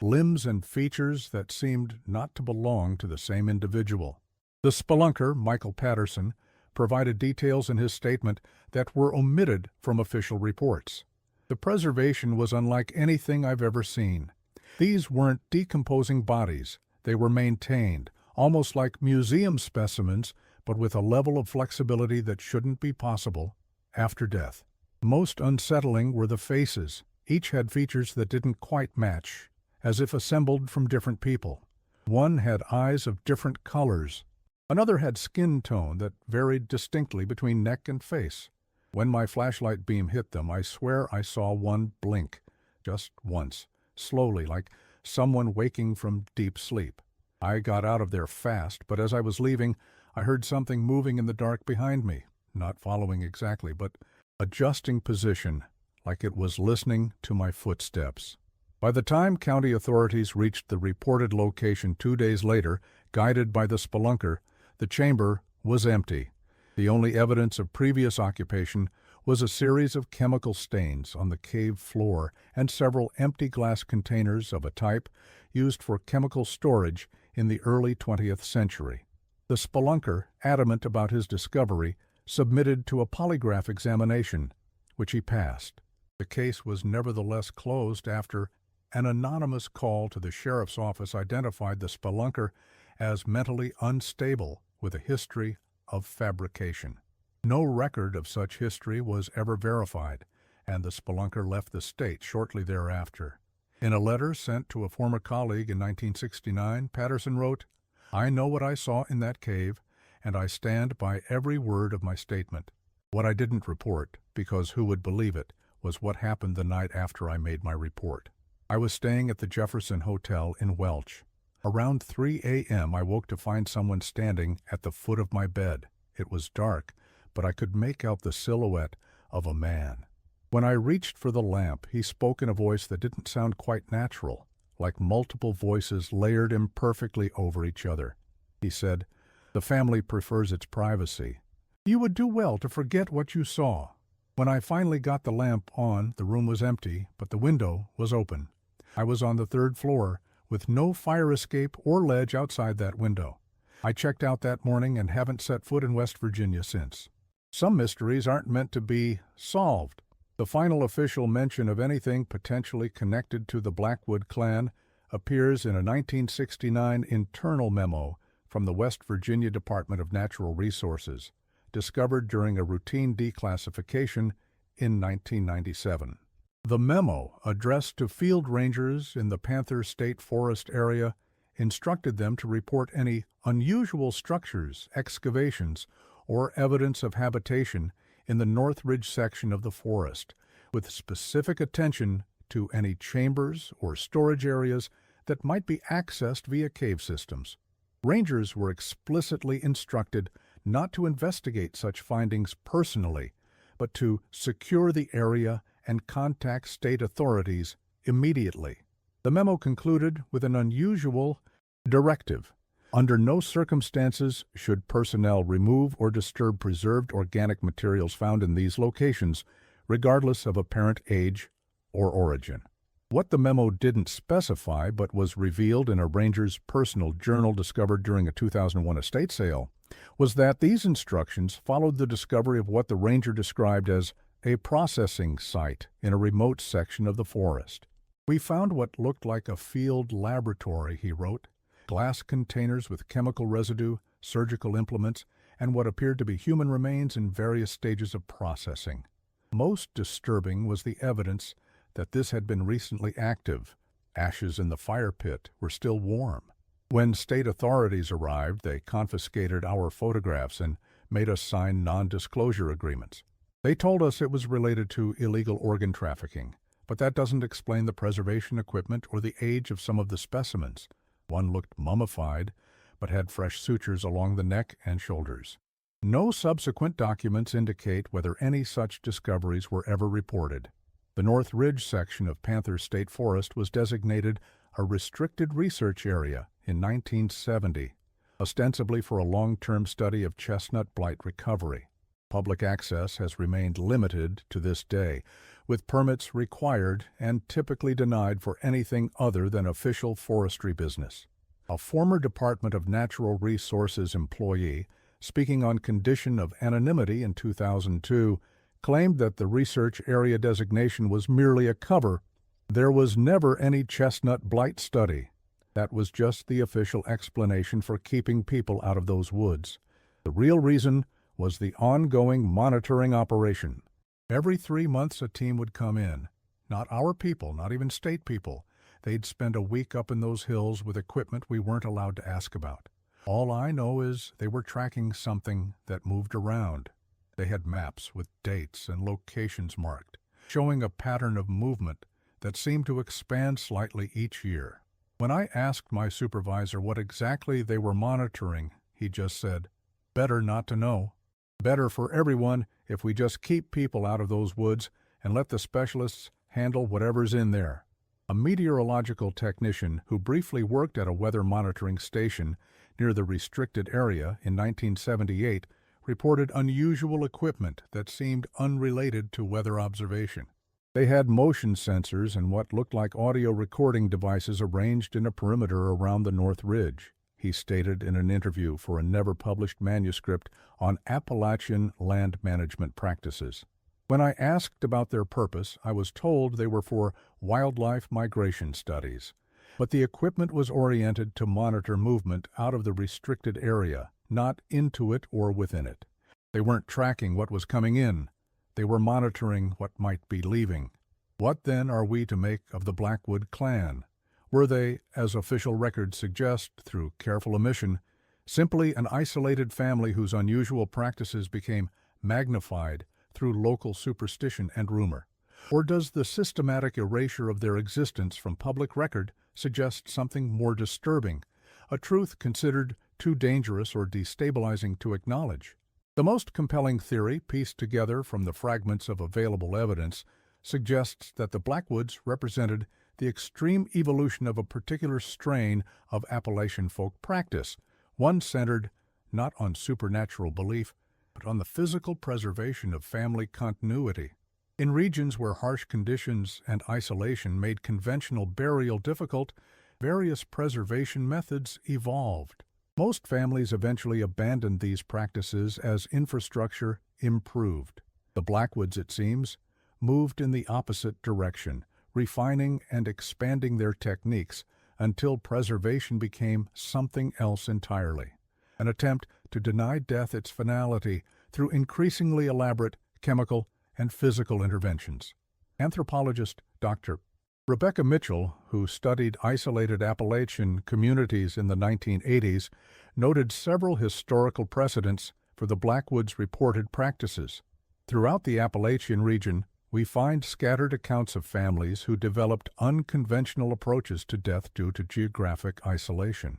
limbs and features that seemed not to belong to the same individual. The spelunker, Michael Patterson, provided details in his statement that were omitted from official reports. The preservation was unlike anything I've ever seen. These weren't decomposing bodies. They were maintained, almost like museum specimens, but with a level of flexibility that shouldn't be possible after death. Most unsettling were the faces. Each had features that didn't quite match, as if assembled from different people. One had eyes of different colors. Another had skin tone that varied distinctly between neck and face. When my flashlight beam hit them, I swear I saw one blink, just once, slowly, like someone waking from deep sleep. I got out of there fast, but as I was leaving, I heard something moving in the dark behind me, not following exactly, but adjusting position, like it was listening to my footsteps. By the time county authorities reached the reported location 2 days later, guided by the spelunker, the chamber was empty. The only evidence of previous occupation was a series of chemical stains on the cave floor and several empty glass containers of a type used for chemical storage in the early 20th century. The spelunker, adamant about his discovery, submitted to a polygraph examination, which he passed. The case was nevertheless closed after an anonymous call to the sheriff's office identified the spelunker as mentally unstable with a history of fabrication. No record of such history was ever verified, and the spelunker left the state shortly thereafter. In a letter sent to a former colleague in 1969, Patterson wrote, "I know what I saw in that cave, and I stand by every word of my statement. What I didn't report, because who would believe it, was what happened the night after I made my report. I was staying at the Jefferson Hotel in Welch. Around 3 a.m. I woke to find someone standing at the foot of my bed. It was dark, but I could make out the silhouette of a man. When I reached for the lamp, he spoke in a voice that didn't sound quite natural, like multiple voices layered imperfectly over each other. He said, 'The family prefers its privacy. You would do well to forget what you saw.' When I finally got the lamp on, the room was empty, but the window was open. I was on the 3rd floor, with no fire escape or ledge outside that window. I checked out that morning and haven't set foot in West Virginia since. Some mysteries aren't meant to be solved. The final official mention of anything potentially connected to the Blackwood clan appears in a 1969 internal memo from the West Virginia Department of Natural Resources, discovered during a routine declassification in 1997. The memo, addressed to field rangers in the Panther State Forest area, instructed them to report any unusual structures, excavations, or evidence of habitation in the North Ridge section of the forest, with specific attention to any chambers or storage areas that might be accessed via cave systems. Rangers were explicitly instructed not to investigate such findings personally, but to secure the area and contact state authorities immediately. The memo concluded with an unusual directive. Under no circumstances should personnel remove or disturb preserved organic materials found in these locations, regardless of apparent age or origin. What the memo didn't specify, but was revealed in a ranger's personal journal discovered during a 2001 estate sale, was that these instructions followed the discovery of what the ranger described as a processing site in a remote section of the forest. "We found what looked like a field laboratory," he wrote. "Glass containers with chemical residue, surgical implements, and what appeared to be human remains in various stages of processing. Most disturbing was the evidence that this had been recently active. Ashes in the fire pit were still warm. When state authorities arrived, they confiscated our photographs and made us sign non-disclosure agreements. They told us it was related to illegal organ trafficking, but that doesn't explain the preservation equipment or the age of some of the specimens. One looked mummified, but had fresh sutures along the neck and shoulders. No subsequent documents indicate whether any such discoveries were ever reported. The North Ridge section of Panther State Forest was designated a restricted research area in 1970, ostensibly for a long-term study of chestnut blight recovery. Public access has remained limited to this day, with permits required and typically denied for anything other than official forestry business. A former Department of Natural Resources employee, speaking on condition of anonymity in 2002, claimed that the research area designation was merely a cover. There was never any chestnut blight study. That was just the official explanation for keeping people out of those woods. The real reason was the ongoing monitoring operation. Every 3 months a team would come in. Not our people, not even state people. They'd spend a week up in those hills with equipment we weren't allowed to ask about. All I know is they were tracking something that moved around. They had maps with dates and locations marked, showing a pattern of movement that seemed to expand slightly each year. When I asked my supervisor what exactly they were monitoring, he just said, "Better not to know. Better for everyone if we just keep people out of those woods and let the specialists handle whatever's in there." A meteorological technician who briefly worked at a weather monitoring station near the restricted area in 1978 reported unusual equipment that seemed unrelated to weather observation. They had motion sensors and what looked like audio recording devices arranged in a perimeter around the North Ridge, he stated in an interview for a never-published manuscript on Appalachian land management practices. When I asked about their purpose, I was told they were for wildlife migration studies. But the equipment was oriented to monitor movement out of the restricted area, not into it or within it. They weren't tracking what was coming in. They were monitoring what might be leaving. What then are we to make of the Blackwood clan? Were they, as official records suggest through careful omission, simply an isolated family whose unusual practices became magnified through local superstition and rumor? Or does the systematic erasure of their existence from public record suggest something more disturbing, a truth considered too dangerous or destabilizing to acknowledge? The most compelling theory, pieced together from the fragments of available evidence, suggests that the Blackwoods represented the extreme evolution of a particular strain of Appalachian folk practice, one centered not on supernatural belief, but on the physical preservation of family continuity. In regions where harsh conditions and isolation made conventional burial difficult, various preservation methods evolved. Most families eventually abandoned these practices as infrastructure improved. The Blackwoods, it seems, moved in the opposite direction, refining and expanding their techniques until preservation became something else entirely, an attempt to deny death its finality through increasingly elaborate chemical and physical interventions. Anthropologist Dr. Rebecca Mitchell, who studied isolated Appalachian communities in the 1980s, noted several historical precedents for the Blackwoods' reported practices. Throughout the Appalachian region, we find scattered accounts of families who developed unconventional approaches to death due to geographic isolation.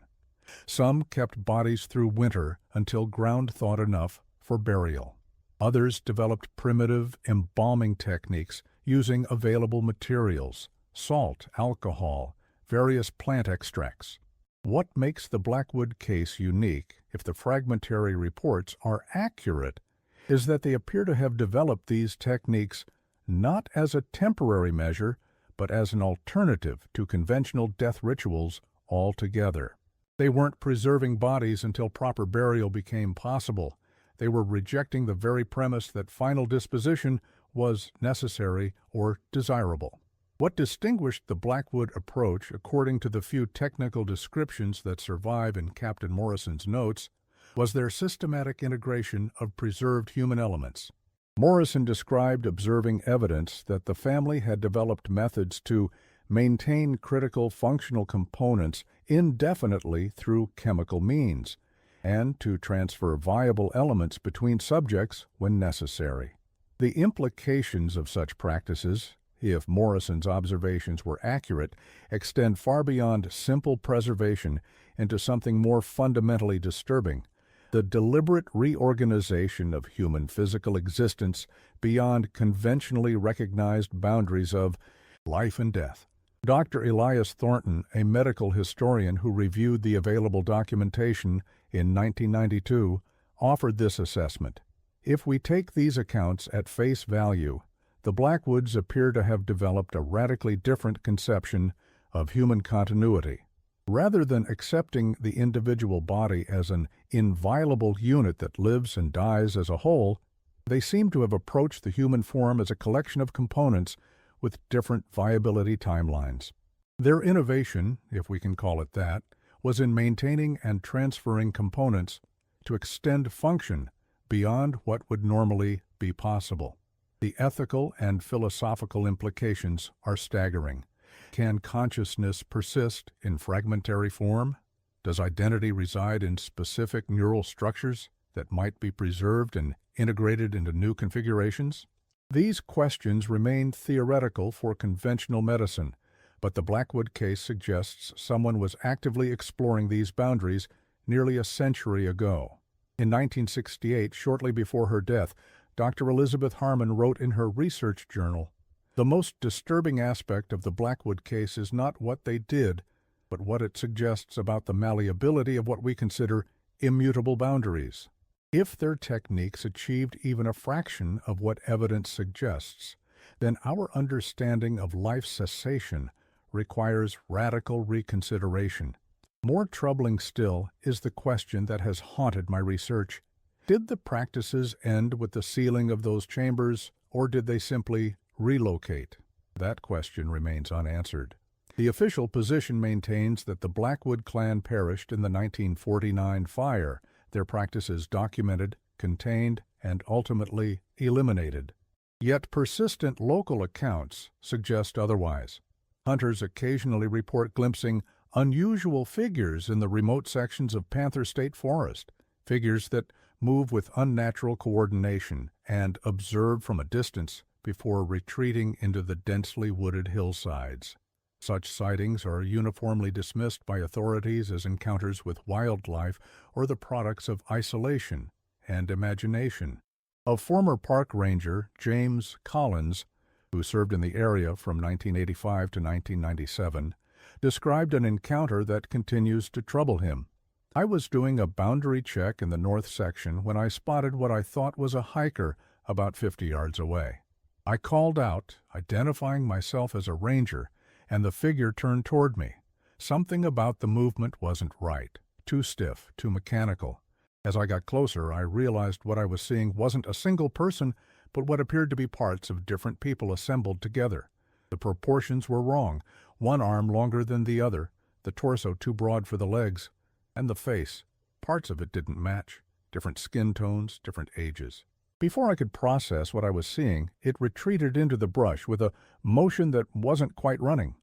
Some kept bodies through winter until ground thawed enough for burial. Others developed primitive embalming techniques using available materials, salt, alcohol, various plant extracts. What makes the Blackwood case unique, if the fragmentary reports are accurate, is that they appear to have developed these techniques not as a temporary measure, but as an alternative to conventional death rituals altogether. They weren't preserving bodies until proper burial became possible. They were rejecting the very premise that final disposition was necessary or desirable. What distinguished the Blackwood approach, according to the few technical descriptions that survive in Captain Morrison's notes, was their systematic integration of preserved human elements. Morrison described observing evidence that the family had developed methods to maintain critical functional components indefinitely through chemical means, and to transfer viable elements between subjects when necessary. The implications of such practices, if Morrison's observations were accurate, extend far beyond simple preservation into something more fundamentally disturbing: the deliberate reorganization of human physical existence beyond conventionally recognized boundaries of life and death. Dr. Elias Thornton, a medical historian who reviewed the available documentation in 1992, offered this assessment. If we take these accounts at face value, the Blackwoods appear to have developed a radically different conception of human continuity. Rather than accepting the individual body as an inviolable unit that lives and dies as a whole, they seem to have approached the human form as a collection of components with different viability timelines. Their innovation, if we can call it that, was in maintaining and transferring components to extend function beyond what would normally be possible. The ethical and philosophical implications are staggering. Can consciousness persist in fragmentary form? Does identity reside in specific neural structures that might be preserved and integrated into new configurations? These questions remain theoretical for conventional medicine, but the Blackwood case suggests someone was actively exploring these boundaries nearly a century ago. In 1968, shortly before her death, Dr. Elizabeth Harmon wrote in her research journal, "The most disturbing aspect of the Blackwood case is not what they did, but what it suggests about the malleability of what we consider immutable boundaries." If their techniques achieved even a fraction of what evidence suggests, then our understanding of life cessation requires radical reconsideration. More troubling still is the question that has haunted my research. Did the practices end with the sealing of those chambers, or did they simply relocate? That question remains unanswered. The official position maintains that the Blackwood clan perished in the 1949 fire, their practices documented, contained, and ultimately eliminated. Yet persistent local accounts suggest otherwise. Hunters occasionally report glimpsing unusual figures in the remote sections of Panther State Forest, figures that move with unnatural coordination and observe from a distance before retreating into the densely wooded hillsides. Such sightings are uniformly dismissed by authorities as encounters with wildlife or the products of isolation and imagination. A former park ranger, James Collins, who served in the area from 1985 to 1997, described an encounter that continues to trouble him. I was doing a boundary check in the north section when I spotted what I thought was a hiker about 50 yards away. I called out, identifying myself as a ranger, and the figure turned toward me. Something about the movement wasn't right, too stiff, too mechanical. As I got closer, I realized what I was seeing wasn't a single person, but what appeared to be parts of different people assembled together. The proportions were wrong, one arm longer than the other, the torso too broad for the legs, and the face. Parts of it didn't match, different skin tones, different ages. Before I could process what I was seeing, it retreated into the brush with a motion that wasn't quite running,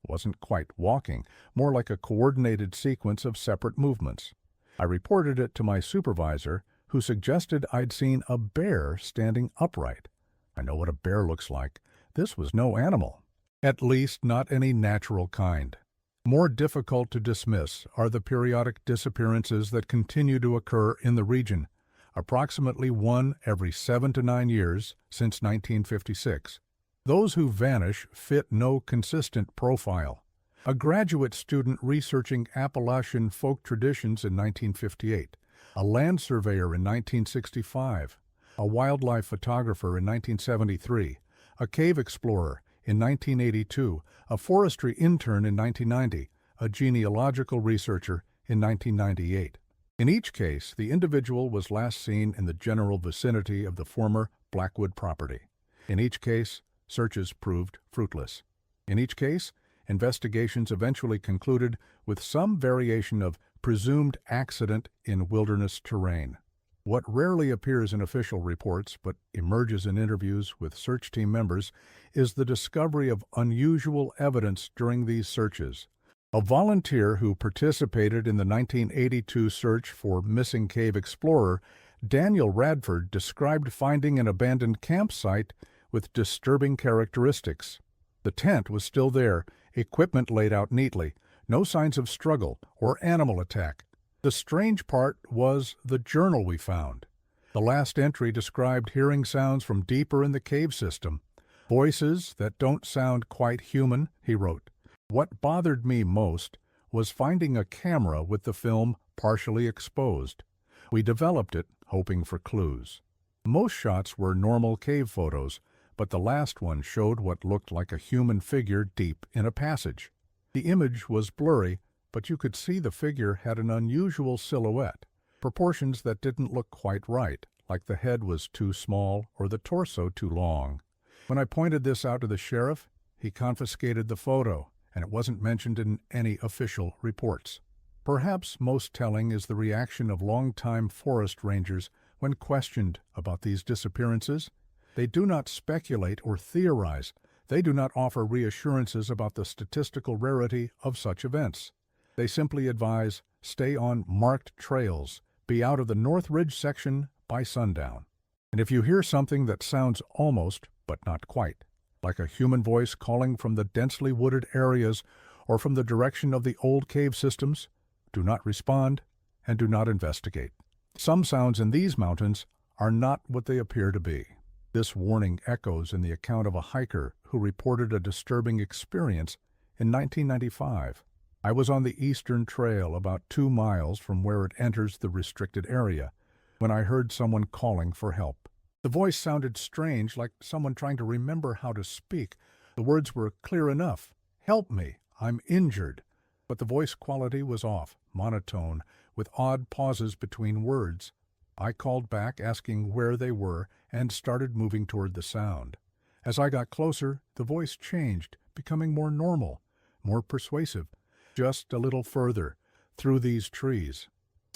wasn't quite walking, more like a coordinated sequence of separate movements. I reported it to my supervisor, who suggested I'd seen a bear standing upright. I know what a bear looks like. This was no animal, at least not any natural kind. More difficult to dismiss are the periodic disappearances that continue to occur in the region, approximately one every 7 to 9 years since 1956. Those who vanish fit no consistent profile. A graduate student researching Appalachian folk traditions in 1958, a land surveyor in 1965, a wildlife photographer in 1973, a cave explorer in 1982, a forestry intern in 1990, a genealogical researcher in 1998. In each case, the individual was last seen in the general vicinity of the former Blackwood property. In each case, searches proved fruitless. In each case, investigations eventually concluded with some variation of presumed accident in wilderness terrain. What rarely appears in official reports but emerges in interviews with search team members is the discovery of unusual evidence during these searches. A volunteer who participated in the 1982 search for missing cave explorer, Daniel Radford, described finding an abandoned campsite with disturbing characteristics. The tent was still there, equipment laid out neatly, no signs of struggle or animal attack. The strange part was the journal we found. The last entry described hearing sounds from deeper in the cave system. Voices that don't sound quite human, he wrote. What bothered me most was finding a camera with the film partially exposed. We developed it, hoping for clues. Most shots were normal cave photos, but the last one showed what looked like a human figure deep in a passage. The image was blurry, but you could see the figure had an unusual silhouette, proportions that didn't look quite right, like the head was too small or the torso too long. When I pointed this out to the sheriff, he confiscated the photo, and it wasn't mentioned in any official reports. Perhaps most telling is the reaction of longtime forest rangers when questioned about these disappearances. They do not speculate or theorize. They do not offer reassurances about the statistical rarity of such events. They simply advise, stay on marked trails, be out of the North Ridge section by sundown. And if you hear something that sounds almost, but not quite, like a human voice calling from the densely wooded areas or from the direction of the old cave systems, do not respond and do not investigate. Some sounds in these mountains are not what they appear to be. This warning echoes in the account of a hiker who reported a disturbing experience in 1995. I was on the Eastern Trail about 2 miles from where it enters the restricted area, when I heard someone calling for help. The voice sounded strange, like someone trying to remember how to speak. The words were clear enough. "Help me, I'm injured." But the voice quality was off, monotone, with odd pauses between words. I called back, asking where they were, and started moving toward the sound. As I got closer, the voice changed, becoming more normal, more persuasive. "Just a little further, through these trees."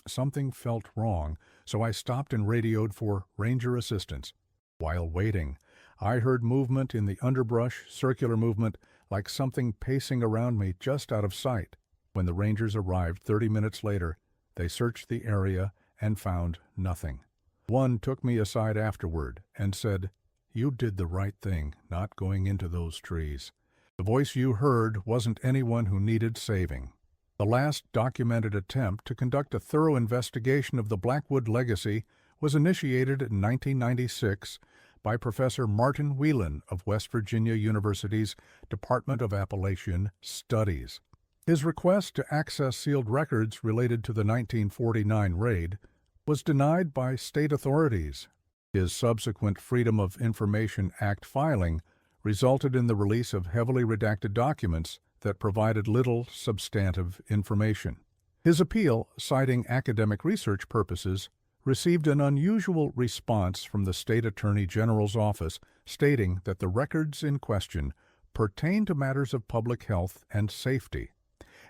Something felt wrong, so I stopped and radioed for ranger assistance. While waiting, I heard movement in the underbrush, circular movement, like something pacing around me just out of sight. When the rangers arrived 30 minutes later, they searched the area and found nothing. One took me aside afterward and said, "You did the right thing, not going into those trees. The voice you heard wasn't anyone who needed saving." The last documented attempt to conduct a thorough investigation of the Blackwood legacy was initiated in 1996 by Professor Martin Whelan of West Virginia University's Department of Appalachian Studies. His request to access sealed records related to the 1949 raid was denied by state authorities. His subsequent Freedom of Information Act filing resulted in the release of heavily redacted documents that provided little substantive information. His appeal, citing academic research purposes, received an unusual response from the State Attorney General's office, stating that the records in question pertain to matters of public health and safety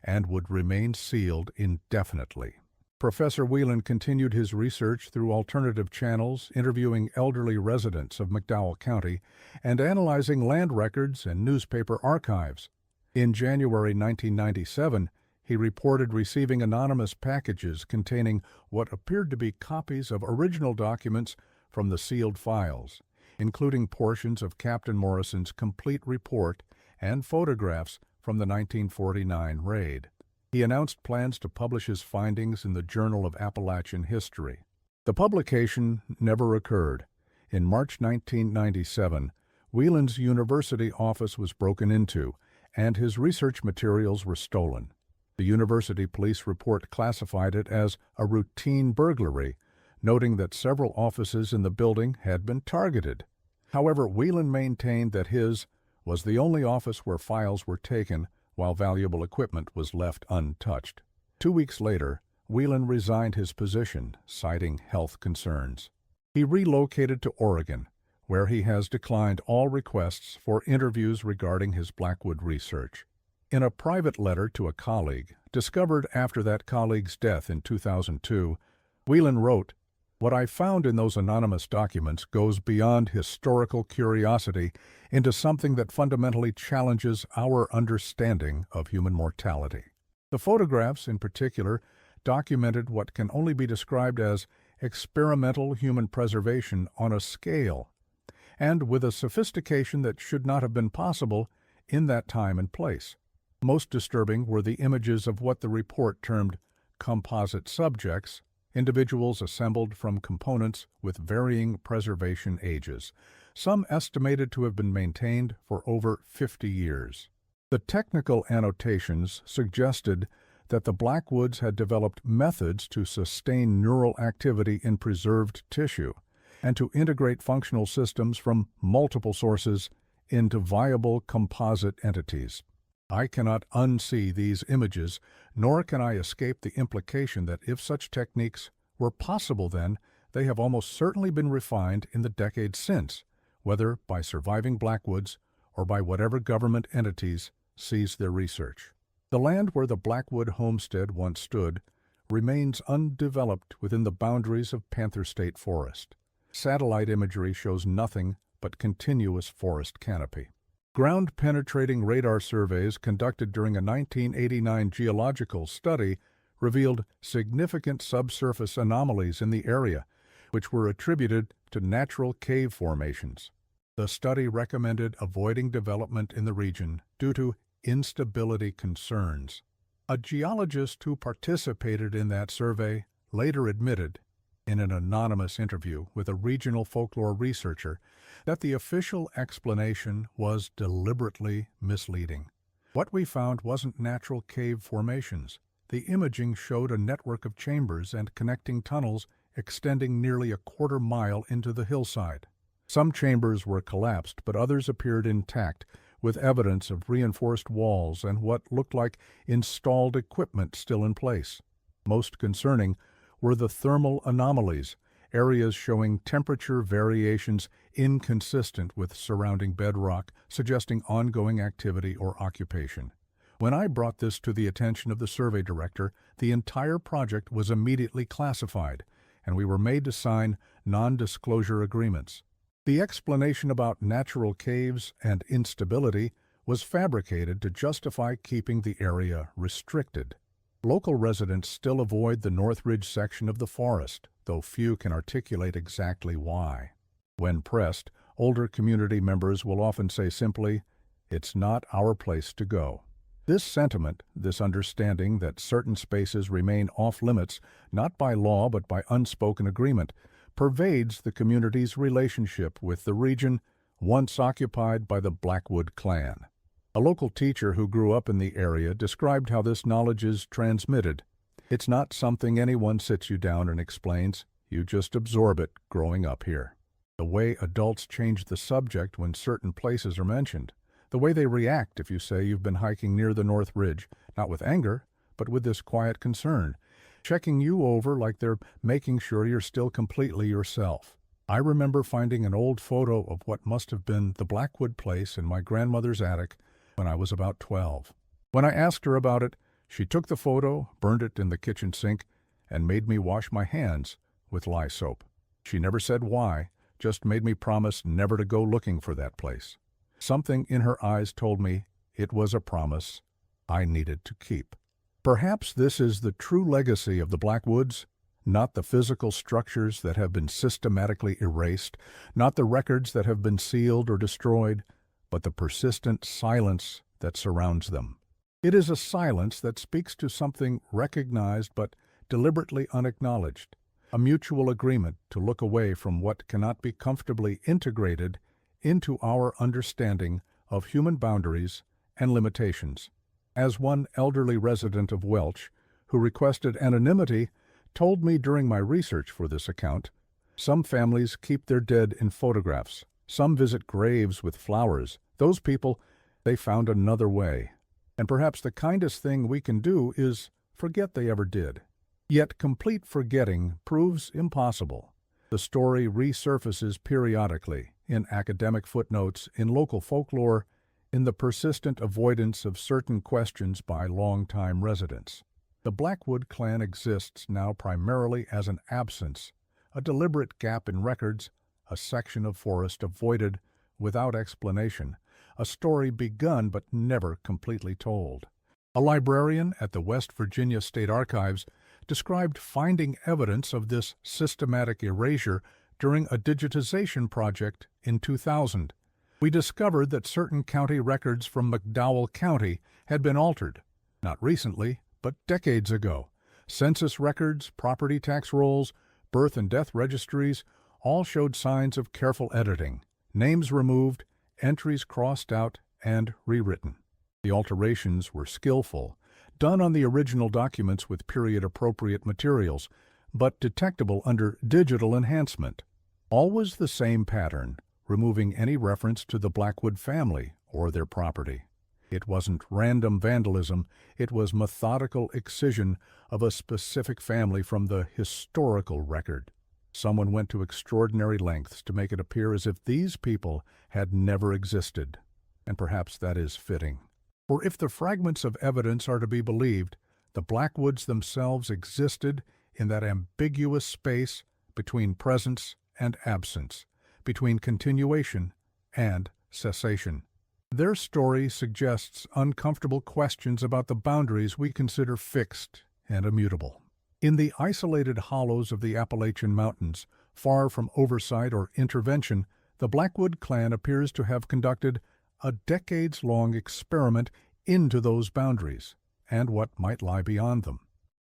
and would remain sealed indefinitely. Professor Whelan continued his research through alternative channels, interviewing elderly residents of McDowell County and analyzing land records and newspaper archives. In January 1997, he reported receiving anonymous packages containing what appeared to be copies of original documents from the sealed files, including portions of Captain Morrison's complete report and photographs from the 1949 raid. He announced plans to publish his findings in the Journal of Appalachian History. The publication never occurred. In March 1997, Whelan's university office was broken into, and his research materials were stolen. The university police report classified it as a routine burglary, noting that several offices in the building had been targeted. However, Whelan maintained that his was the only office where files were taken while valuable equipment was left untouched. 2 weeks later, Whelan resigned his position, citing health concerns. He relocated to Oregon, where he has declined all requests for interviews regarding his Blackwood research. In a private letter to a colleague, discovered after that colleague's death in 2002, Whelan wrote, "What I found in those anonymous documents goes beyond historical curiosity into something that fundamentally challenges our understanding of human mortality." The photographs, in particular, documented what can only be described as experimental human preservation on a scale, and with a sophistication that should not have been possible in that time and place. Most disturbing were the images of what the report termed composite subjects, individuals assembled from components with varying preservation ages, some estimated to have been maintained for over 50 years. The technical annotations suggested that the Blackwoods had developed methods to sustain neural activity in preserved tissue and to integrate functional systems from multiple sources into viable composite entities. I cannot unsee these images, nor can I escape the implication that if such techniques were possible then, they have almost certainly been refined in the decades since, whether by surviving Blackwoods or by whatever government entities seized their research. The land where the Blackwood homestead once stood remains undeveloped within the boundaries of Panther State Forest. Satellite imagery shows nothing but continuous forest canopy. Ground-penetrating radar surveys conducted during a 1989 geological study revealed significant subsurface anomalies in the area, which were attributed to natural cave formations. The study recommended avoiding development in the region due to instability concerns. A geologist who participated in that survey later admitted, in an anonymous interview with a regional folklore researcher, that the official explanation was deliberately misleading. What we found wasn't natural cave formations. The imaging showed a network of chambers and connecting tunnels extending nearly a quarter-mile into the hillside. Some chambers were collapsed, but others appeared intact, with evidence of reinforced walls and what looked like installed equipment still in place. Most concerning were the thermal anomalies, areas showing temperature variations inconsistent with surrounding bedrock, suggesting ongoing activity or occupation. When I brought this to the attention of the survey director, the entire project was immediately classified, and we were made to sign non-disclosure agreements. The explanation about natural caves and instability was fabricated to justify keeping the area restricted. Local residents still avoid the North Ridge section of the forest, though few can articulate exactly why. When pressed, older community members will often say simply, "It's not our place to go." This sentiment, this understanding that certain spaces remain off-limits, not by law but by unspoken agreement, pervades the community's relationship with the region once occupied by the Blackwood clan. A local teacher who grew up in the area described how this knowledge is transmitted. It's not something anyone sits you down and explains. You just absorb it growing up here. The way adults change the subject when certain places are mentioned. The way they react if you say you've been hiking near the North Ridge, not with anger, but with this quiet concern, checking you over like they're making sure you're still completely yourself. I remember finding an old photo of what must have been the Blackwood place in my grandmother's attic when I was about 12. When I asked her about it, she took the photo, burned it in the kitchen sink, and made me wash my hands with lye soap. She never said why, just made me promise never to go looking for that place. Something in her eyes told me it was a promise I needed to keep. Perhaps this is the true legacy of the Blackwoods, not the physical structures that have been systematically erased, not the records that have been sealed or destroyed, but the persistent silence that surrounds them. It is a silence that speaks to something recognized but deliberately unacknowledged, a mutual agreement to look away from what cannot be comfortably integrated into our understanding of human boundaries and limitations. As one elderly resident of Welch, who requested anonymity, told me during my research for this account, some families keep their dead in photographs. Some visit graves with flowers. Those people, they found another way. And perhaps the kindest thing we can do is forget they ever did. Yet complete forgetting proves impossible. The story resurfaces periodically in academic footnotes, in local folklore, in the persistent avoidance of certain questions by longtime residents. The Blackwood clan exists now primarily as an absence, a deliberate gap in records, a section of forest avoided without explanation, a story begun but never completely told. A librarian at the West Virginia State Archives described finding evidence of this systematic erasure during a digitization project in 2000. We discovered that certain county records from McDowell County had been altered, not recently, but decades ago. Census records, property tax rolls, birth and death registries all showed signs of careful editing, names removed, entries crossed out and rewritten. The alterations were skillful, done on the original documents with period-appropriate materials, but detectable under digital enhancement. Always the same pattern, removing any reference to the Blackwood family or their property. It wasn't random vandalism, it was methodical excision of a specific family from the historical record. Someone went to extraordinary lengths to make it appear as if these people had never existed, and perhaps that is fitting. For if the fragments of evidence are to be believed, the Blackwoods themselves existed in that ambiguous space between presence and absence, between continuation and cessation. Their story suggests uncomfortable questions about the boundaries we consider fixed and immutable. In the isolated hollows of the Appalachian Mountains, far from oversight or intervention, the Blackwood clan appears to have conducted a decades-long experiment into those boundaries and what might lie beyond them.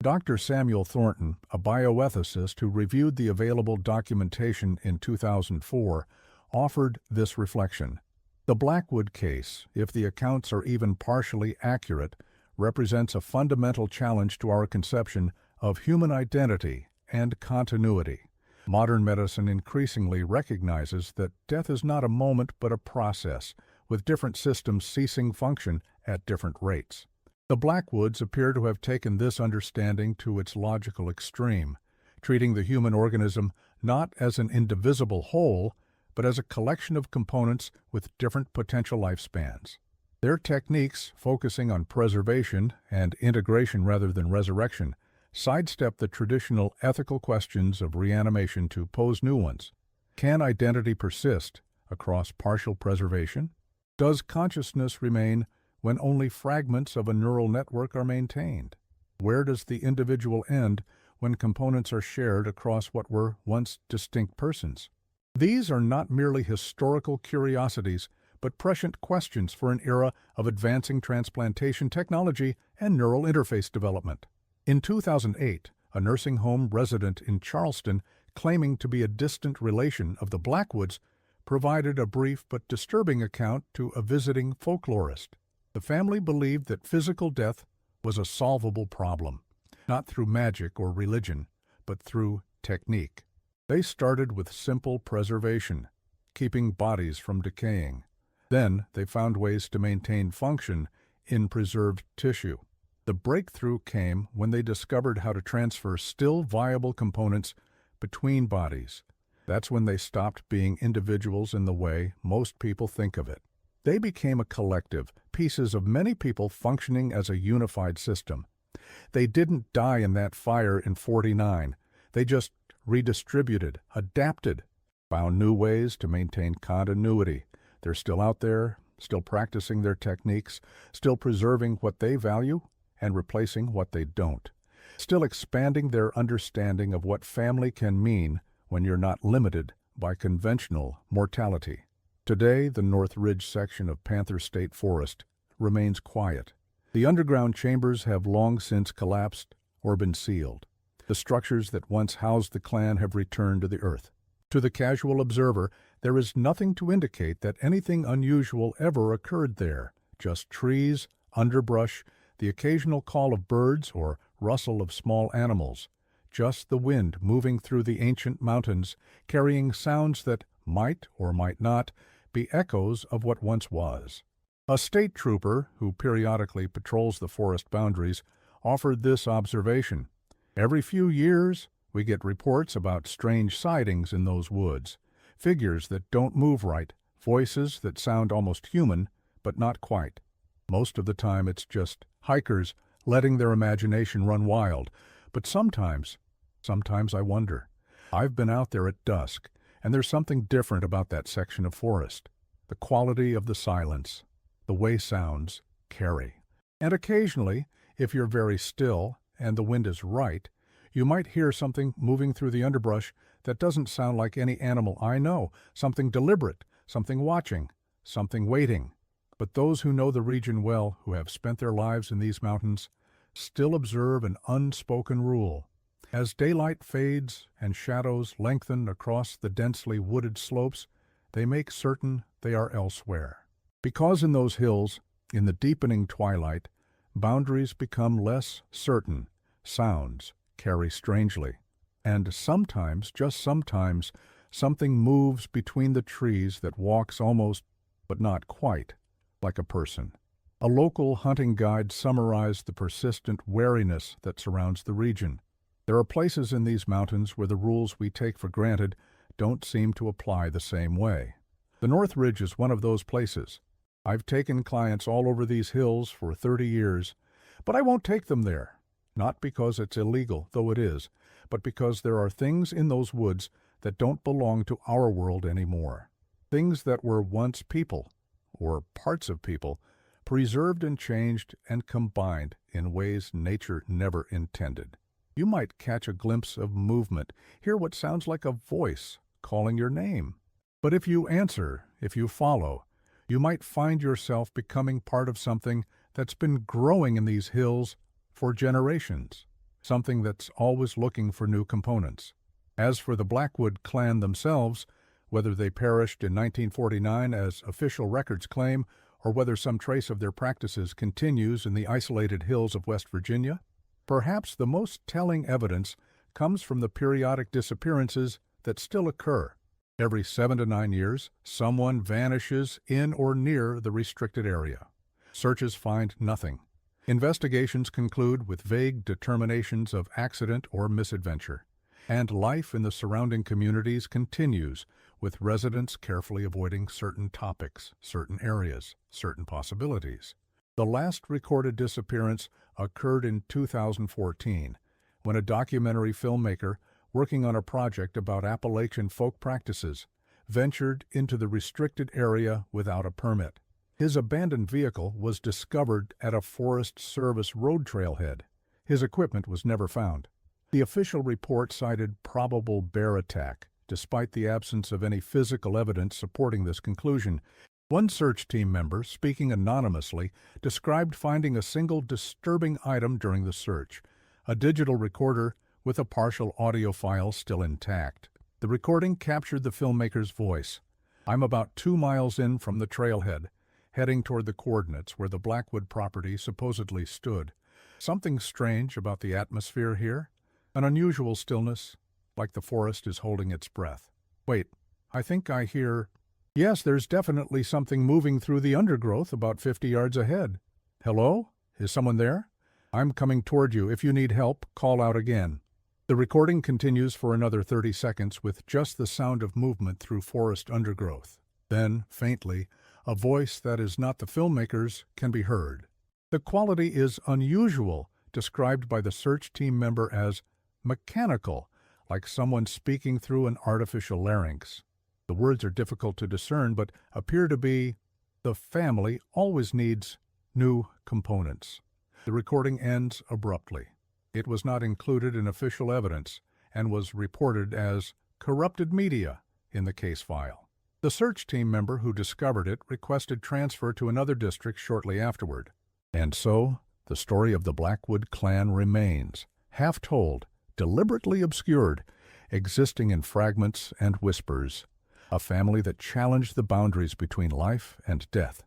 Dr. Samuel Thornton, a bioethicist who reviewed the available documentation in 2004, offered this reflection. The Blackwood case, if the accounts are even partially accurate, represents a fundamental challenge to our conception of human identity and continuity. Modern medicine increasingly recognizes that death is not a moment but a process, with different systems ceasing function at different rates. The Blackwoods appear to have taken this understanding to its logical extreme, treating the human organism not as an indivisible whole, but as a collection of components with different potential lifespans. Their techniques, focusing on preservation and integration rather than resurrection, sidestep the traditional ethical questions of reanimation to pose new ones. Can identity persist across partial preservation? Does consciousness remain when only fragments of a neural network are maintained? Where does the individual end when components are shared across what were once distinct persons? These are not merely historical curiosities, but prescient questions for an era of advancing transplantation technology and neural interface development. In 2008, a nursing home resident in Charleston, claiming to be a distant relation of the Blackwoods, provided a brief but disturbing account to a visiting folklorist. The family believed that physical death was a solvable problem, not through magic or religion, but through technique. They started with simple preservation, keeping bodies from decaying. Then they found ways to maintain function in preserved tissue. The breakthrough came when they discovered how to transfer still viable components between bodies. That's when they stopped being individuals in the way most people think of it. They became a collective, pieces of many people functioning as a unified system. They didn't die in that fire in '49. They just redistributed, adapted, found new ways to maintain continuity. They're still out there, still practicing their techniques, still preserving what they value and replacing what they don't, still expanding their understanding of what family can mean when you're not limited by conventional mortality. Today, the North Ridge section of Panther State Forest remains quiet. The underground chambers have long since collapsed or been sealed. The structures that once housed the clan have returned to the earth. To the casual observer, there is nothing to indicate that anything unusual ever occurred there, just trees, underbrush, the occasional call of birds or rustle of small animals, just the wind moving through the ancient mountains, carrying sounds that might or might not be echoes of what once was. A state trooper, who periodically patrols the forest boundaries, offered this observation. Every few years, we get reports about strange sightings in those woods, figures that don't move right, voices that sound almost human, but not quite. Most of the time it's just hikers letting their imagination run wild, but sometimes I wonder. I've been out there at dusk, and there's something different about that section of forest. The quality of the silence, the way sounds carry. And occasionally, if you're very still and the wind is right, you might hear something moving through the underbrush that doesn't sound like any animal I know, something deliberate, something watching, something waiting. But those who know the region well, who have spent their lives in these mountains, still observe an unspoken rule. As daylight fades and shadows lengthen across the densely wooded slopes, they make certain they are elsewhere. Because in those hills, in the deepening twilight, boundaries become less certain, sounds carry strangely, and sometimes, just sometimes, something moves between the trees that walks almost, but not quite, like a person. A local hunting guide summarized the persistent wariness that surrounds the region. There are places in these mountains where the rules we take for granted don't seem to apply the same way. The North Ridge is one of those places. I've taken clients all over these hills for 30 years, but I won't take them there. Not because it's illegal, though it is, but because there are things in those woods that don't belong to our world anymore. Things that were once people, or parts of people, preserved and changed and combined in ways nature never intended. You might catch a glimpse of movement, hear what sounds like a voice calling your name. But if you answer, if you follow, you might find yourself becoming part of something that's been growing in these hills for generations, something that's always looking for new components. As for the Blackwood clan themselves, whether they perished in 1949 as official records claim, or whether some trace of their practices continues in the isolated hills of West Virginia, perhaps the most telling evidence comes from the periodic disappearances that still occur. Every 7 to 9 years, someone vanishes in or near the restricted area. Searches find nothing. Investigations conclude with vague determinations of accident or misadventure. And life in the surrounding communities continues, with residents carefully avoiding certain topics, certain areas, certain possibilities. The last recorded disappearance occurred in 2014, when a documentary filmmaker working on a project about Appalachian folk practices ventured into the restricted area without a permit. His abandoned vehicle was discovered at a Forest Service road trailhead. His equipment was never found. The official report cited probable bear attack, despite the absence of any physical evidence supporting this conclusion. One search team member, speaking anonymously, described finding a single disturbing item during the search, a digital recorder with a partial audio file still intact. The recording captured the filmmaker's voice. "I'm about 2 miles in from the trailhead, heading toward the coordinates where the Blackwood property supposedly stood. Something strange about the atmosphere here. An unusual stillness, like the forest is holding its breath. Wait, I think I hear... Yes, there's definitely something moving through the undergrowth about 50 yards ahead. Hello? Is someone there? I'm coming toward you. If you need help, call out again." The recording continues for another 30 seconds with just the sound of movement through forest undergrowth. Then, faintly, a voice that is not the filmmaker's can be heard. The quality is unusual, described by the search team member as mechanical, like someone speaking through an artificial larynx. The words are difficult to discern but appear to be, "The family always needs new components." The recording ends abruptly. It was not included in official evidence and was reported as corrupted media in the case file. The search team member who discovered it requested transfer to another district shortly afterward. And so, the story of the Blackwood clan remains, half told, deliberately obscured, existing in fragments and whispers. A family that challenged the boundaries between life and death.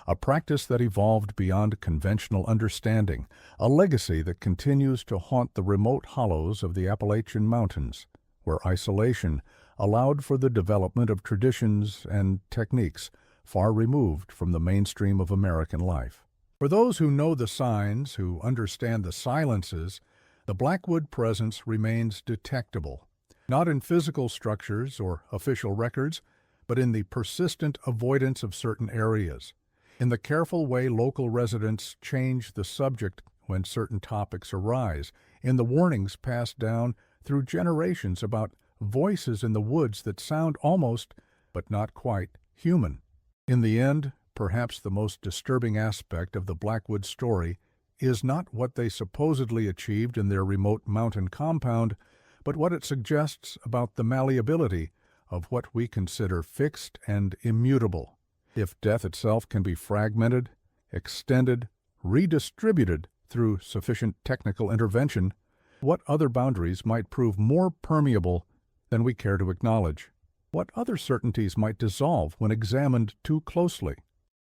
A practice that evolved beyond conventional understanding, a legacy that continues to haunt the remote hollows of the Appalachian Mountains, where isolation allowed for the development of traditions and techniques far removed from the mainstream of American life. For those who know the signs, who understand the silences, the Blackwood presence remains detectable, not in physical structures or official records, but in the persistent avoidance of certain areas, in the careful way local residents change the subject when certain topics arise, in the warnings passed down through generations about voices in the woods that sound almost, but not quite, human. In the end, perhaps the most disturbing aspect of the Blackwood story is not what they supposedly achieved in their remote mountain compound, but what it suggests about the malleability of what we consider fixed and immutable. If death itself can be fragmented, extended, redistributed through sufficient technical intervention, what other boundaries might prove more permeable than we care to acknowledge? What other certainties might dissolve when examined too closely?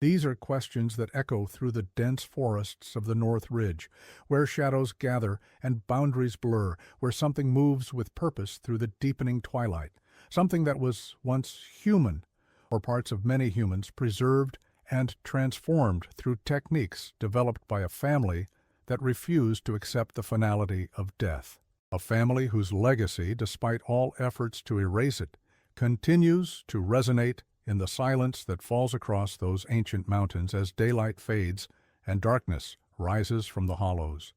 These are questions that echo through the dense forests of the North Ridge, where shadows gather and boundaries blur, where something moves with purpose through the deepening twilight, something that was once human, or parts of many humans preserved and transformed through techniques developed by a family that refused to accept the finality of death. A family whose legacy, despite all efforts to erase it, continues to resonate in the silence that falls across those ancient mountains as daylight fades and darkness rises from the hollows.